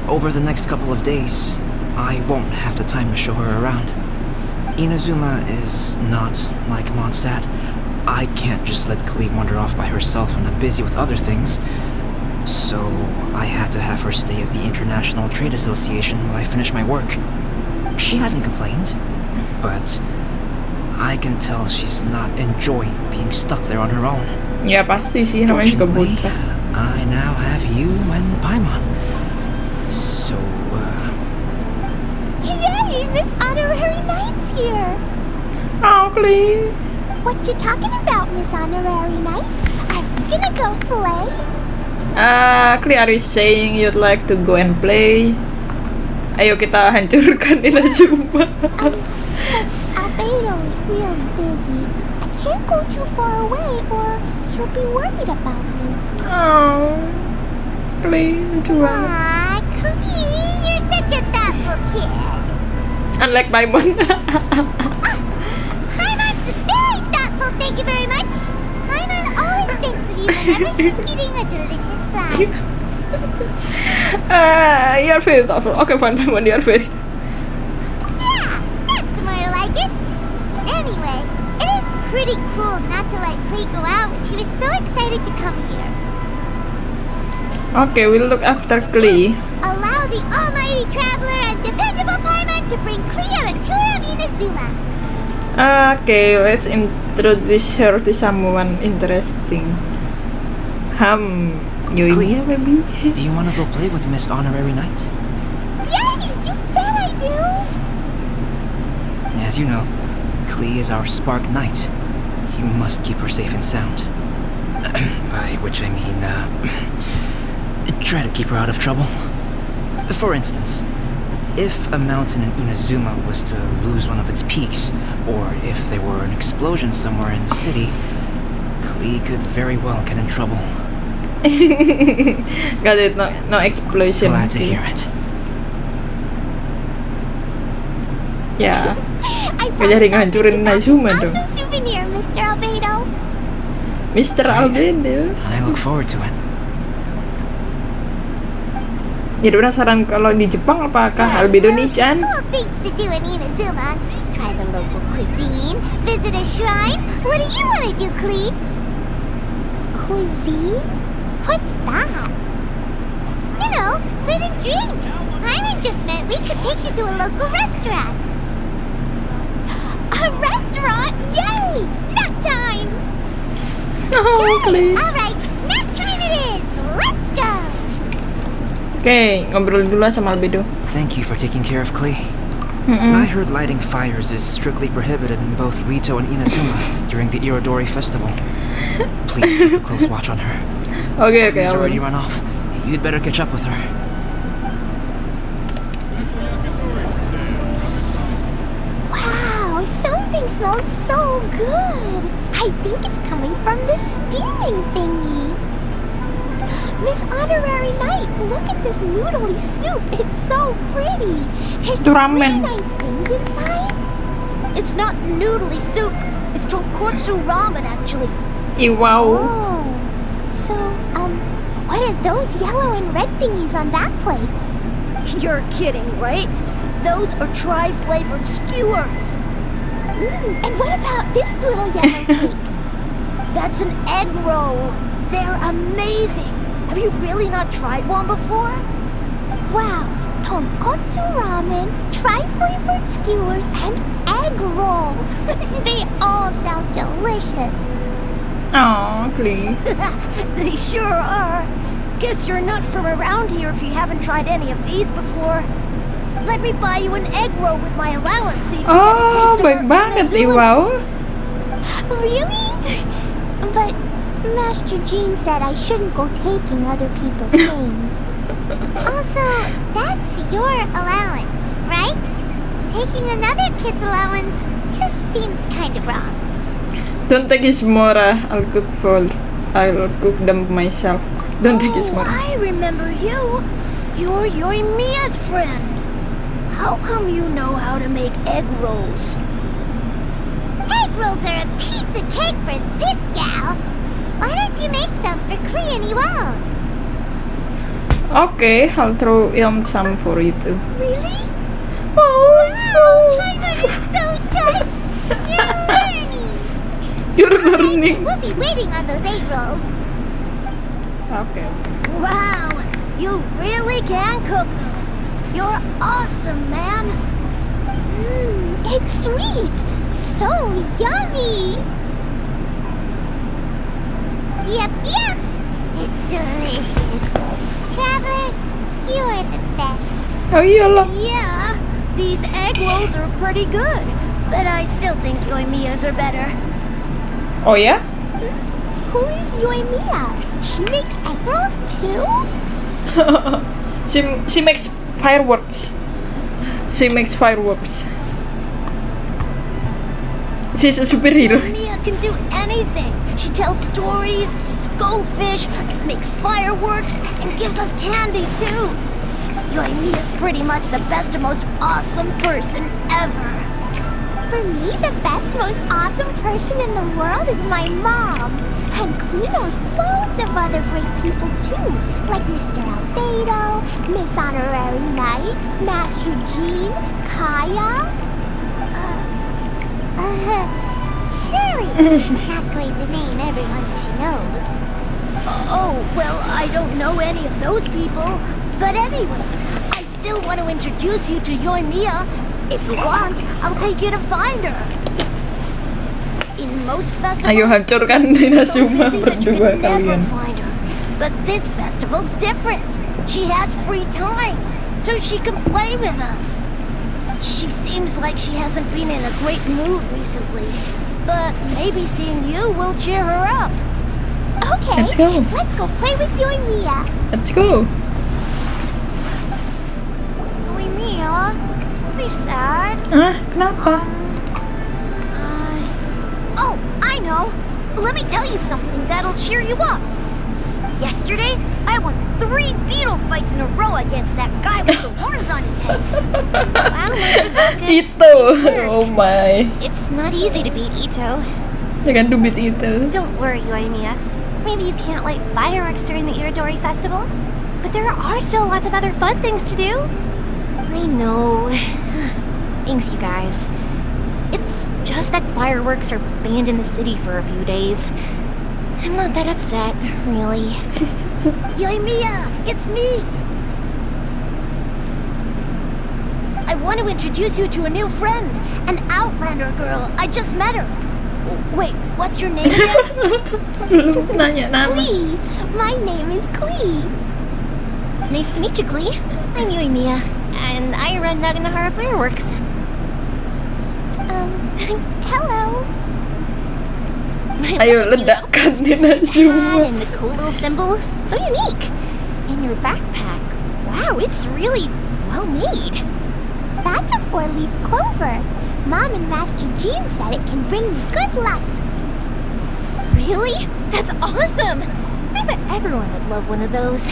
Over the next couple of days, I won't have the time to show her around. Inazuma is not like Mondstadt. I can't just let Klee wander off by herself when I'm busy with other things. So I had to have her stay at the International Trade Association while I finish my work. She hasn't complained, but I can tell she's not enjoying being stuck there on her own. Ya pasti sih, namanya juga bocah. I now have you and Paimon. So, Yay! Miss Honorary Knight's here! Oh, Klee! What you talking about, Miss Honorary Knight? Are we gonna go play? Klee, are you saying you'd like to go and play? Ayo kita hancurkan Inazuma. Albedo is really busy. I can't go too far away or he'll be worried about me. Oh, Klee, lucu banget. Aw, Klee, you're such a thoughtful kid. Unlike Paimon. Paimon's very thoughtful, thank you very much. Paimon always thinks of you whenever she's eating a delicious slime. You're very thoughtful. Okay, fine, Paimon, you're very. Yeah, that's more like it. Anyway, it is pretty cruel not to let Klee go out when she was so excited to come here. Okay, we'll look after Klee. Allow the almighty traveler and dependable Paimon to bring Klee on a tour of Inazuma. Okay, let's introduce her to someone interesting. Klee, maybe? do you want to go play with Miss Honorary Knight? Yes, you bet I do! As you know, Klee is our Spark Knight. You must keep her safe and sound. By which I mean, try to keep her out of trouble. For instance, if a mountain in Inazuma was to lose one of its peaks, or if there were an explosion somewhere in the city, Klee could very well get in trouble. Got it, no explosion. Glad to hear it. Yeah. I Jadi ngancurin Inazuma dong. awesome souvenir, Mr. Albedo. Mr. Albedo. I look forward to it. Jadi penasaran kalau di Jepang apakah Albedo nih-chan? Cool things to do in Inazuma. Try the local cuisine, visit a shrine. What do you want to do, Klee? Cuisine? What's that? You know, food and drink. I just meant we could take you to a local restaurant. A restaurant? Yay! Snack time! Oh, Klee. Alright, snack time it is! Let's go! Oke, ngobrol dulu sama Albedo. Thank you for taking care of Klee. I heard lighting fires is strictly prohibited in both Rito and Inazuma during the Irodori festival. Please keep a close watch on her. Okay, She's already run off. You'd better catch up with her. Wow, something smells so good! I think it's coming from the steaming thingy. Miss Honorary Knight, look at this noodly soup. It's so pretty. There's ramen. really nice things inside. It's not noodly soup. It's tonkotsu ramen, actually. Wow. Oh, so, what are those yellow and red thingies on that plate? You're kidding, right? Those are tri-flavored skewers. And what about this little yellow cake? That's an egg roll. They're amazing. Have you really not tried one before? Wow, tonkotsu ramen, tri-flavored skewers, and egg rolls. They all sound delicious. Oh, Klee. They sure are. Guess you're not from around here if you haven't tried any of these before. Let me buy you an egg roll with my allowance so you can get a taste of baik our banget, Inazuma. wow. Really? But Master Jean said I shouldn't go taking other people's things. Also, that's your allowance, right? Taking another kid's allowance just seems kind of wrong. Don't take his mora. I'll cook them myself. Don't take his mora. I remember you. You're Yoimiya's friend. How come you know how to make egg rolls? Egg rolls are a piece of cake for this gal. Why don't you make some for Klee and Iwao? Okay, I'll throw in some for you too. Really? Oh, wow, China is so touched. You're learning. You're learning. We'll be waiting on those egg rolls. Okay. Wow, you really can cook them. You're awesome, man. It's sweet. So yummy. Yep. It's delicious. Traveler, you're the best. Oh, iyalah. Yeah, these egg rolls are pretty good, but I still think Yoimiya's are better. Oh ya? Who is Yoimiya? She makes egg rolls too? She makes fireworks. She's a superhero. Yoimiya can do anything. She tells stories, keeps goldfish, makes fireworks, and gives us candy too. Yoimiya's pretty much the best and most awesome person ever. For me, the best, most awesome person in the world is my mom. And Klee knows loads of other great people too, like Mr. Albedo, Miss Honorary Knight, Master Jean, Kaya. Surely she's not going to name everyone she knows. Oh, well, I don't know any of those people. But anyways, I still want to introduce you to Yoimiya. If you want, I'll take you to find her. most festivals, Ayo hancurkan Inazuma berdua kalian. find her. But this festival's different. She has free time, so she can play with us. She seems like she hasn't been in a great mood recently, but maybe seeing you will cheer her up. Okay, let's go play with you and Mia. Let's go. Oi, Mia, be sad. Kenapa? Oh, I know. Let me tell you something that'll cheer you up. Yesterday, I won 3 beetle fights in a row against that guy with the horns on his head. Wow, Ito! Oh my. It's not easy to beat Ito. Jangan to beat Ito. Don't worry, Yoimiya. Maybe you can't light fireworks during the Irodori festival, but there are still lots of other fun things to do. I know. Thanks, you guys. It's just that fireworks are banned in the city for a few days. I'm not that upset, really. Yoimiya, it's me. I want to introduce you to a new friend, an Outlander girl. I just met her. Wait, what's your name again? Nanya nama. Klee. My name is Klee. Nice to meet you, Klee. I'm Yoimiya, and I run Naganahara Fireworks. Hello. Ayo ledakkan Inazuma. And the cool little symbols, so unique. And your backpack, wow, it's really well made. That's a 4-leaf clover. Mom and Master Jean said it can bring me good luck. Really? That's awesome! I bet everyone would love one of those.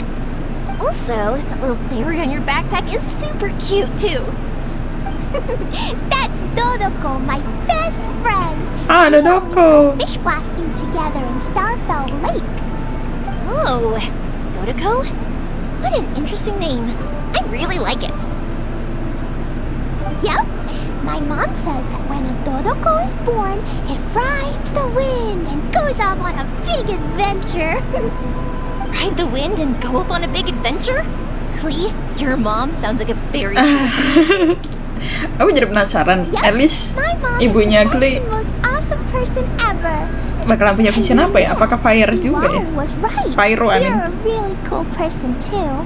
Also, that little fairy on your backpack is super cute, too. That's Dodoko, my best friend. Dodoko. Fish blasting together in Starfell Lake. Oh, Dodoko? What an interesting name. I really like it. Yep. My mom says that when a Dodoko is born, it rides the wind and goes off on a big adventure. Ride the wind and go off on a big adventure? Klee, your mom sounds like a very Aku jadi penasaran. At least ibunya Klee awesome person ever. bakalan punya vision apa ya? Apakah fire juga ya? Pyro, I mean. You're a really cool person too.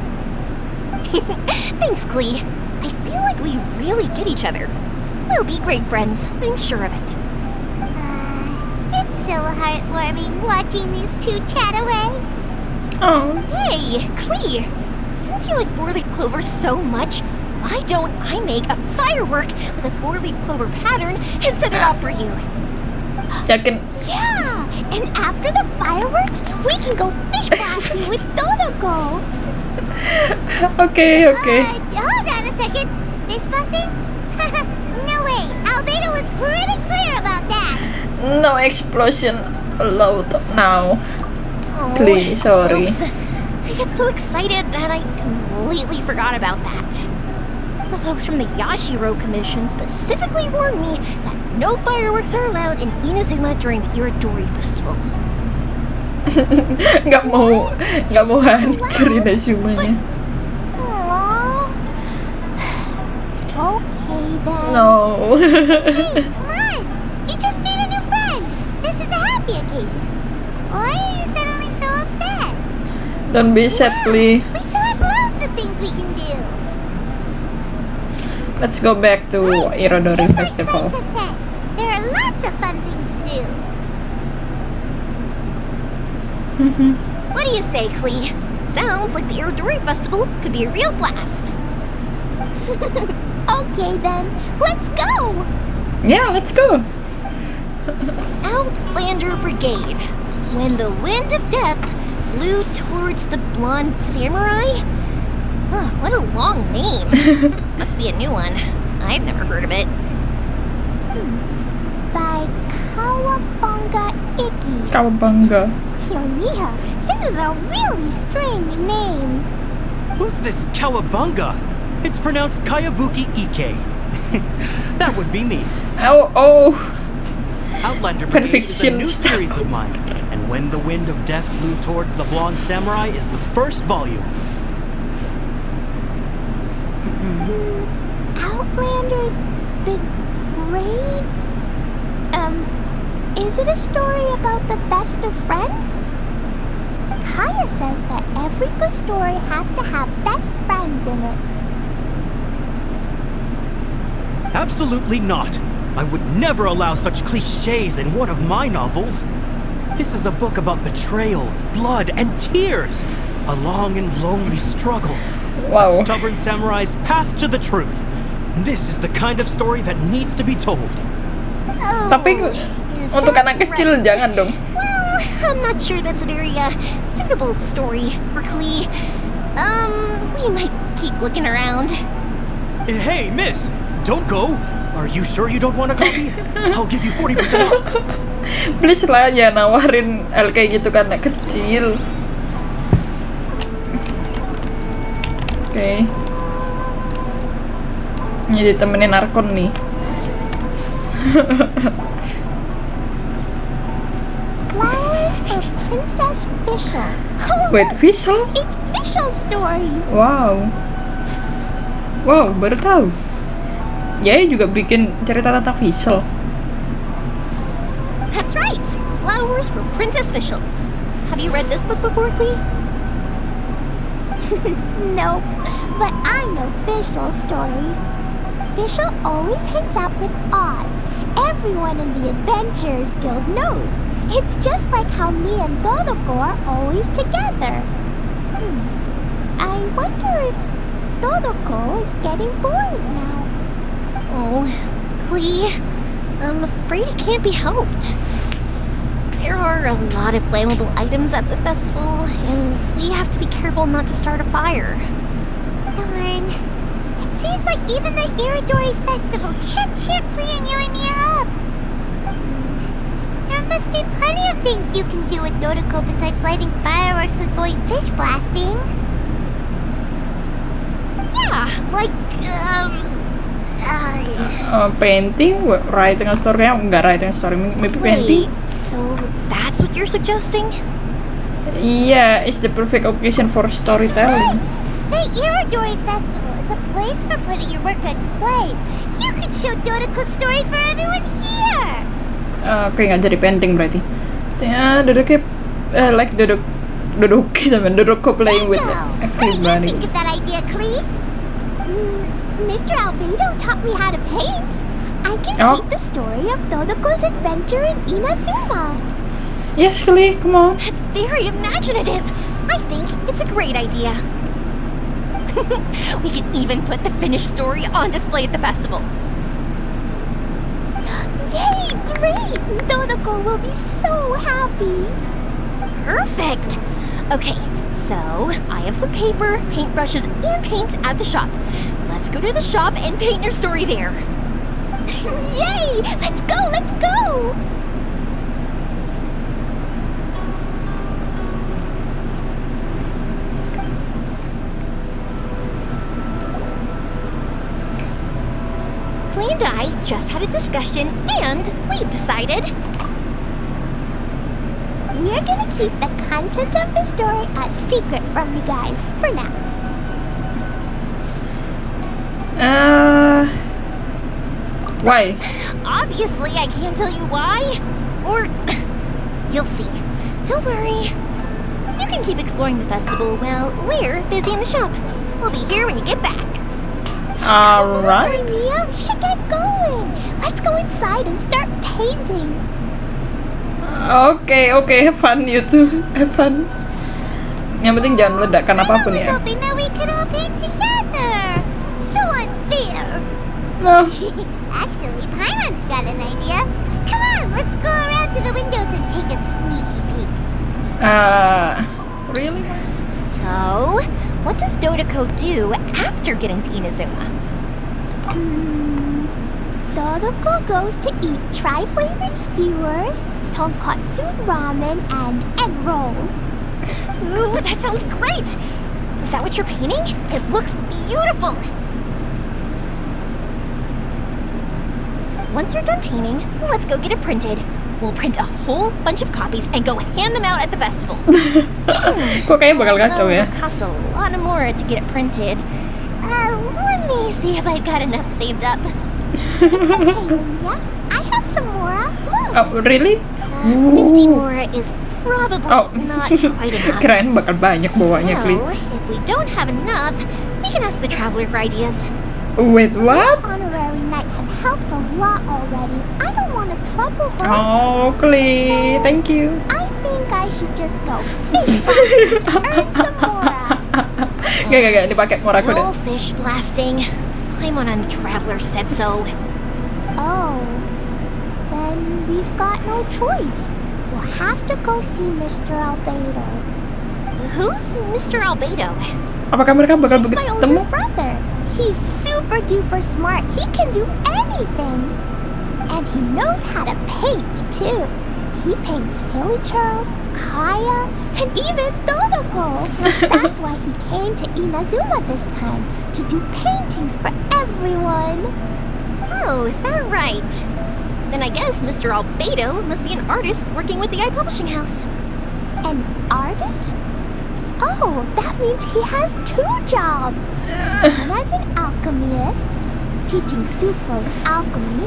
Thanks, Klee. I feel like we really get each other. We'll be great friends. I'm sure of it. It's so heartwarming watching these two chat away. Oh. Hey, Klee. Since you like 4-leaf clover so much, why don't I make a firework with a 4-leaf clover pattern and set it up for you? Yakin? Yeah! And after the fireworks, we can go fish blasting with Dodoko. Okay. Hold on a second. Fish blasting? No way. Albedo was pretty clear about that. No explosion allowed now. Oh, Klee, sorry. Oops. I get so excited that I completely forgot about that. The folks from the Yashiro Commission specifically warned me that no fireworks are allowed in Inazuma during the Irodori festival. Nggak mau hancur Inazumanya. Okay then. No. Hey, come on! You just made a new friend. This is a happy occasion. Why are you suddenly so upset? Don't be sad, Klee. We still have loads of things we can do. Let's go back to Irodori Festival. Like Santa said, there are lots of fun things to do. What do you say, Klee? Sounds like the Irodori festival could be a real blast. Okay then, let's go! Yeah, let's go. Outlander Brigade. When the wind of death blew towards the blonde samurai? Oh, what a long name. Must be a new one. I've never heard of it. By Kawabanga Iki. Kawabanga. Yoimiya, this is a really strange name. Who's this Kawabanga? It's pronounced Kayabuki Ike. That would be me. Oh. Outlander Brigade is a new series of mine, and When the Wind of Death Blew Towards the Blonde Samurai is the first volume. Outlander's Brigade? Is it a story about the best of friends? Kaya says that every good story has to have best friends in it. Absolutely not. I would never allow such cliches in one of my novels. This is a book about betrayal, blood, and tears. A long and lonely struggle. Wow. A stubborn samurai's path to the truth. This is the kind of story that needs to be told. Oh, Tapi untuk anak kecil jangan dong. Well, I'm not sure that's a very suitable story for Klee. We might keep looking around. Hey, miss! Don't go! Are you sure you don't want a copy? I'll give you 40% off. Please lah, jangan nawarin hal kayak gitu kan anak kecil. Oke. Ini ditemenin Arkon nih. Flowers for Princess Fischl. Wait, Fischl? It's Fischl's story. Wow. Wow, baru tahu. Yaya juga bikin cerita tentang Fischl. That's right! Flowers for Princess Fischl. Have you read this book before, Klee? Nope, but I know Fischl's story. Fischl always hangs out with Oz. Everyone in the Adventurers Guild knows. It's just like how me and Dodoko are always together. I wonder if Dodoko is getting bored now. Oh, Klee, I'm afraid it can't be helped. There are a lot of flammable items at the festival, and we have to be careful not to start a fire. Darn. It seems like even the Irodori festival can't cheer Klee and you and me up. There must be plenty of things you can do with Dodoko besides lighting fireworks and going fish blasting. Yeah, like, Painting, writing a story, enggak writing a story, maybe painting. So that's what you're suggesting? Yeah, it's the perfect occasion for storytelling. The Irodori Festival is a place for putting your work on display. You could show Dodoko's story for everyone here. Oke, nggak jadi painting berarti. Dodoko, like Dodoko playing with everybody. What do you think of that idea, Klee? Mr. Albedo taught me how to paint. I can paint the story of Dodoko's adventure in Inazuma. Yes, Klee, come on. That's very imaginative. I think it's a great idea. We could even put the finished story on display at the festival. Yay, great! Dodoko will be so happy. Perfect. Okay, so I have some paper, paintbrushes, and paint at the shop. Let's go to the shop and paint your story there. Yay! Let's go, let's go! Klee and I just had a discussion, and we've decided we're gonna keep the content of the story a secret from you guys for now. Why? Obviously, I can't tell you why. Or, you'll see. Don't worry. You can keep exploring the festival while we're busy in the shop. We'll be here when you get back. Alright. Mia, we should get going. Let's go inside and start painting. Okay, have fun you too. Have fun. Yang penting jangan meledakkan apapun ya. Hoping that we could all paint together. So unfair. No. Actually, Paimon's got an idea. Come on, let's go around to the windows and take a sneaky peek. Really? So, what does Dodoko do after getting to Inazuma? Dodoko goes to eat tri-flavored skewers, tonkatsu ramen, and egg rolls. Ooh, that sounds great! Is that what you're painting? It looks beautiful! Once you're done painting, let's go get it printed. We'll print a whole bunch of copies and go hand them out at the festival. Kok kayaknya bakal kacau ya? It'll cost a lot more to get it printed. Let me see if I've got enough saved up. It's okay, Mia. I have some more out blue. Oh, really? 50 more is probably not quite enough. Keren bakal banyak bawanya, Klee. Well, if we don't have enough, we can ask the Traveler for ideas. Wait, what? This honorary knight has helped a lot already. I don't want to trouble her. Oh, Klee, thank you. I think I should just go fish blasting to earn some more. Gak, dipakai moraku deh. No fish blasting. Paimon and the Traveler said so. Oh, then we've got no choice. We'll have to go see Mr. Albedo. Who's Mr. Albedo? Apakah mereka bakal He's my bertemu? older brother. He's super duper smart. He can do anything. And he knows how to paint too. He paints Hilly Churls, Kaya, and even Dodoko. That's why he came to Inazuma this time, to do paintings for everyone. Oh, is that right? Then I guess Mr. Albedo must be an artist working with the iPublishing House. An artist? Oh, that means he has 2 jobs. One as an alchemist, teaching Suikou's alchemy,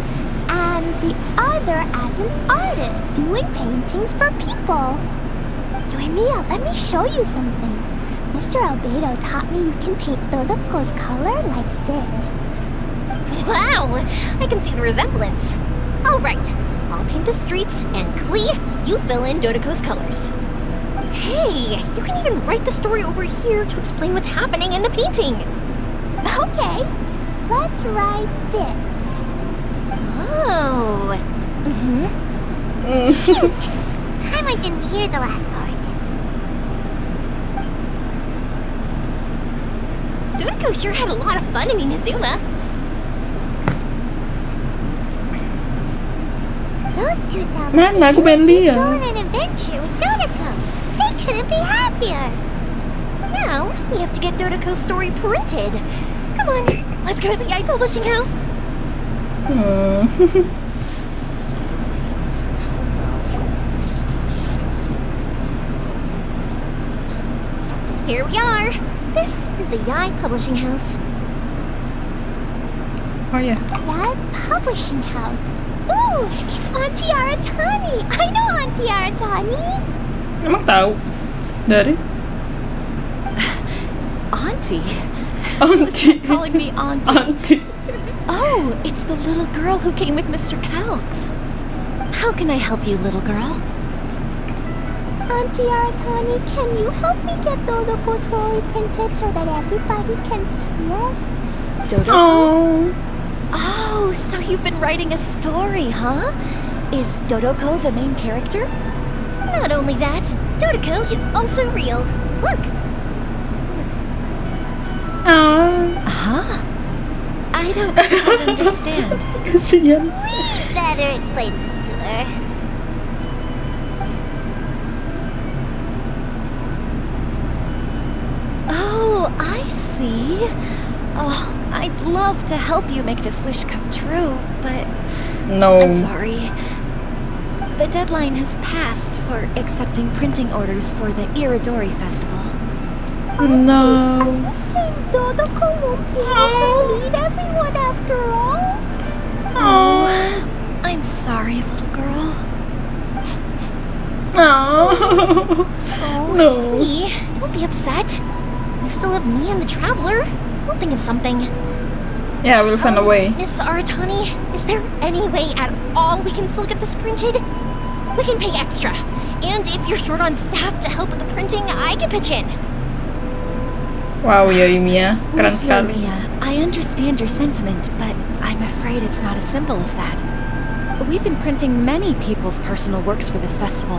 and the other as an artist, doing paintings for people. Yoimiya, let me show you something. Mr. Albedo taught me you can paint Dodoko's color like this. Wow, I can see the resemblance. All right, I'll paint the streets, and Klee, you fill in Dodoko's colors. Hey, you can even write the story over here to explain what's happening in the painting. Okay, let's write this. Oh. Shoot! I didn't hear the last part. Dodoko sure had a lot of fun in Inazuma. Those 2 sound Mana aku pengen like lihat. go on an adventure with Dodoko. They couldn't be happier. Now, we have to get Dodoko's story printed. Come on, let's go to the iPublishing House. Here we are. This is the Yai Publishing House. Oh yeah. That publishing house. Ooh, it's Auntie Aratani. I know Auntie Aratani. Emang tahu? Dari? Auntie? Auntie. Calling me Auntie. Auntie. Oh, it's the little girl who came with Mr. Calx. How can I help you, little girl? Auntie Aratani, can you help me get Dodoko's story printed so that everybody can see it? Dodoko? Oh, so you've been writing a story, huh? Is Dodoko the main character? Not only that, Dodoko is also real. Look! Huh? I don't quite understand. Kasian. We better explain this to her. Oh, I see. Oh, I'd love to help you make this wish come true, but No. I'm sorry. The deadline has passed for accepting printing orders for the Irodori festival. No. Are you saying Dodoko won't be able to lead everyone after all? Oh, I'm sorry, little girl. Oh. No. Klee, don't be upset. We still have me and the Traveler. We'll think of something. Yeah, we'll find a way. Miss Aratani, is there any way at all we can still get this printed? We can pay extra. And if you're short on staff to help with the printing, I can pitch in. Wow, Yoimiya, keren Miss sekali. Yoimiya, I understand your sentiment, but I'm afraid it's not as simple as that. We've been printing many people's personal works for this festival,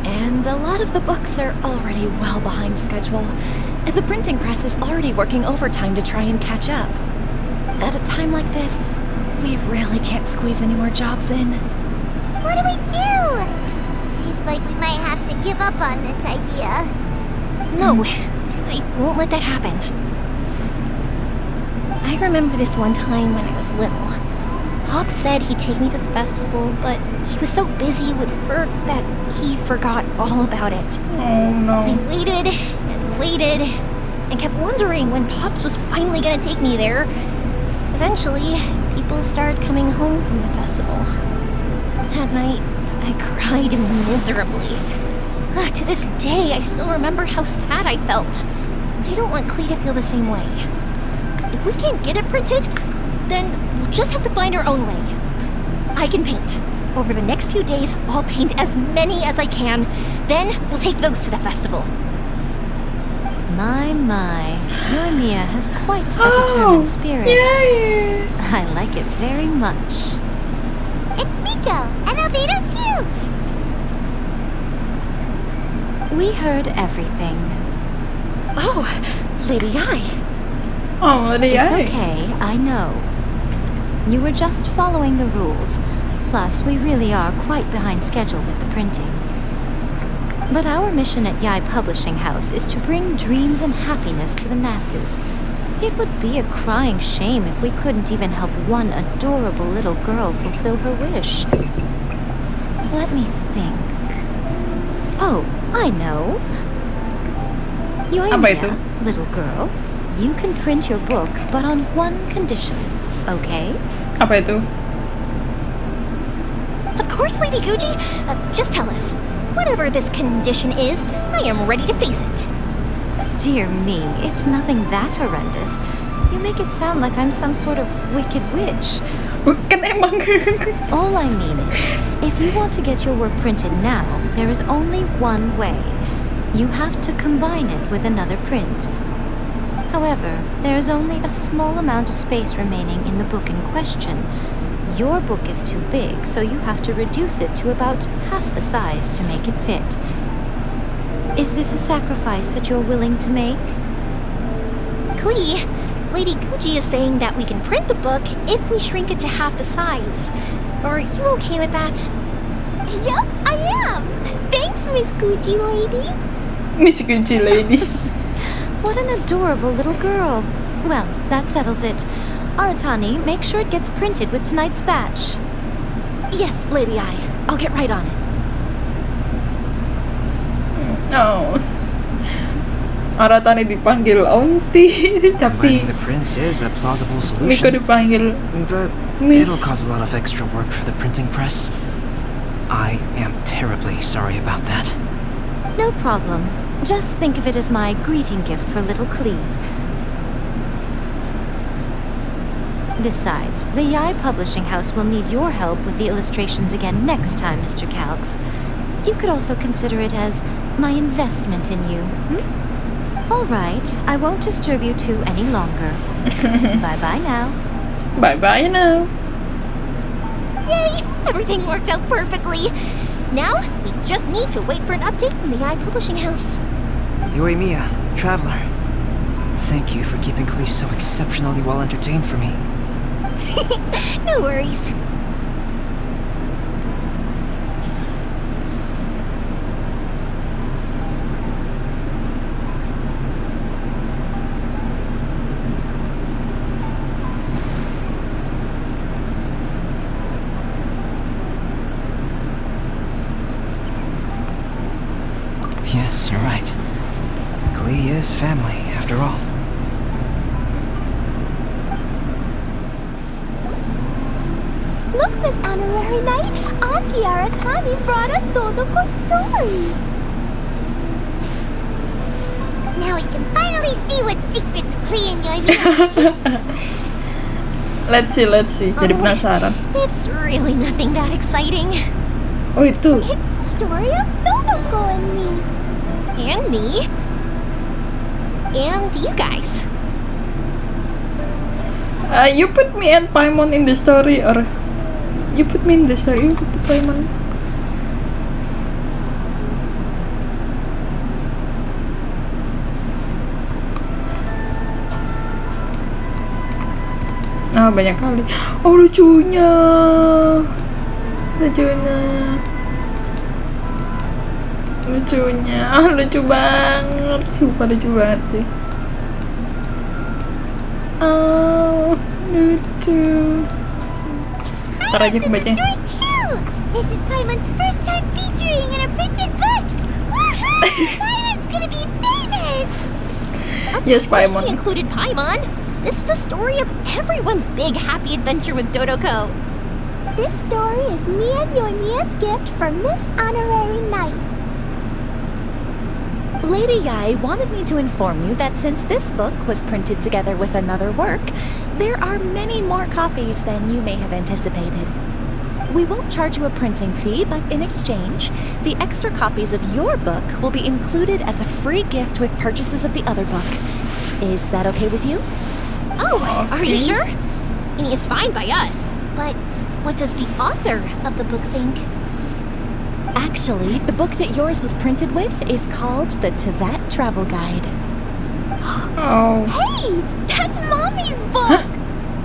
and a lot of the books are already well behind schedule. The printing press is already working overtime to try and catch up. At a time like this, we really can't squeeze any more jobs in. What do we do? Seems like we might have to give up on this idea. No, I won't let that happen. I remember this one time when I was little. Pop said he'd take me to the festival, but he was so busy with work that he forgot all about it. Oh no. I waited and kept wondering when Pops was finally gonna take me there. Eventually, people started coming home from the festival. That night, I cried miserably. To this day, I still remember how sad I felt. I don't want Klee to feel the same way. If we can't get it printed, then we'll just have to find our own way. I can paint. Over the next few days, I'll paint as many as I can. Then we'll take those to the festival. My, Yoimiya has quite a determined spirit. Yay! I like it very much. It's Miko and Albedo too. We heard everything. Oh, Lady Ai. Oh, Lady It's Ai. okay, I know. You were just following the rules. Plus, we really are quite behind schedule with the printing. But our mission at Yae Publishing House is to bring dreams and happiness to the masses. It would be a crying shame if we couldn't even help one adorable little girl fulfill her wish. Let me think. Oh, I know. Apa itu? Yoimiya, little girl, you can print your book, but on one condition, okay? Apa itu? Of course, Lady Guji. Just tell us. Whatever this condition is, I am ready to face it. Dear me, it's nothing that horrendous. You make it sound like I'm some sort of wicked witch. Kan emang. All I mean is, if you want to get your work printed now, there is only one way. You have to combine it with another print. However, there is only a small amount of space remaining in the book in question. Your book is too big, so you have to reduce it to about half the size to make it fit. Is this a sacrifice that you're willing to make? Klee, Lady Guji is saying that we can print the book if we shrink it to half the size. Are you okay with that? Yup, I am. Thanks, Miss Gucci Lady. Miss Gucci Lady. What an adorable little girl. Well, that settles it. Aratani, make sure it gets printed with tonight's batch. Yes, Lady Ai. I'll get right on it. Oh. Aratani dipanggil Onti, tapi Combining the prints is a plausible Miko solution, dipanggil but Miss. it'll cause a lot of extra work for the printing press. I am terribly sorry about that. No problem. Just think of it as my greeting gift for little Klee. Besides, the Yae Publishing House will need your help with the illustrations again next time, Mr. Calx. You could also consider it as my investment in you. All right, I won't disturb you two any longer. Bye-bye now. Bye-bye now. Yay! Everything worked out perfectly. Now, we just need to wait for an update from the Yae Publishing House. Yoimiya, Traveler, thank you for keeping Klee so exceptionally well entertained for me. No worries. Yes, you're right. Klee is family, after all. Look, Miss Honorary Knight, Auntie Aratani brought us Todoko's story. Now we can finally see what secrets Klee and Yoimiya. Let's see. Jadi penasaran. It's really nothing that exciting. Oh, itu. It's the story of Todoko and me. And me. And you guys. You put me and Paimon in the story, or you put me in the story, you put Paimon. Ah, banyak kali. Oh, lucunya. Lucu banget. Sumpah lucu banget sih. Oh, lucu. Ntar aja aku baca. Story too. This is Paimon's first time featuring in a printed book. Woohoo! Paimon's gonna be famous. Yes, Of course Paimon. we included Paimon. This is the story of everyone's big happy adventure with Dodoko. This story is Mia Yoimiya's gift for Miss Honorary Knight. Lady Yai wanted me to inform you that since this book was printed together with another work, there are many more copies than you may have anticipated. We won't charge you a printing fee, but in exchange, the extra copies of your book will be included as a free gift with purchases of the other book. Is that okay with you? Oh, are you sure? I mean, it's fine by us. But what does the author of the book think? Actually, the book that yours was printed with is called the Teyvat Travel Guide. Oh. Hey, that's Mommy's book.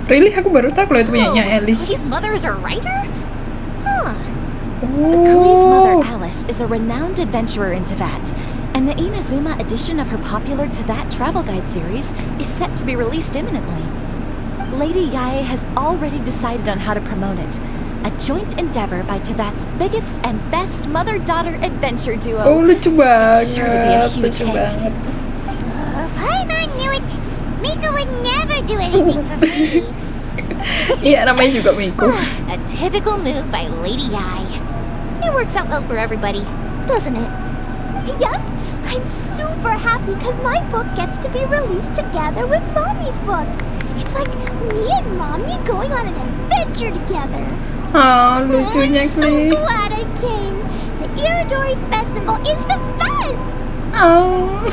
Really? Aku baru tahu kalau itu punyanya Alice. Klee's mother is a writer? Huh. Klee's mother, Alice, is a renowned adventurer in Teyvat, and the Inazuma edition of her popular Teyvat Travel Guide series is set to be released imminently. Lady Yae has already decided on how to promote it. A joint endeavor by Teyvat's biggest and best mother-daughter adventure duo. Oh, lucu banget. It's sure to be a huge hit. Paimon knew it. Miko would never do anything for free. Iya, namanya juga Miko. A typical move by Lady Yai. It works out well for everybody, doesn't it? Yup. I'm super happy because my book gets to be released together with Mommy's book. It's like me and Mommy going on an adventure together. Oh, lucunya I'm so Klee. glad I came. The Irodori Festival is the best! Oh.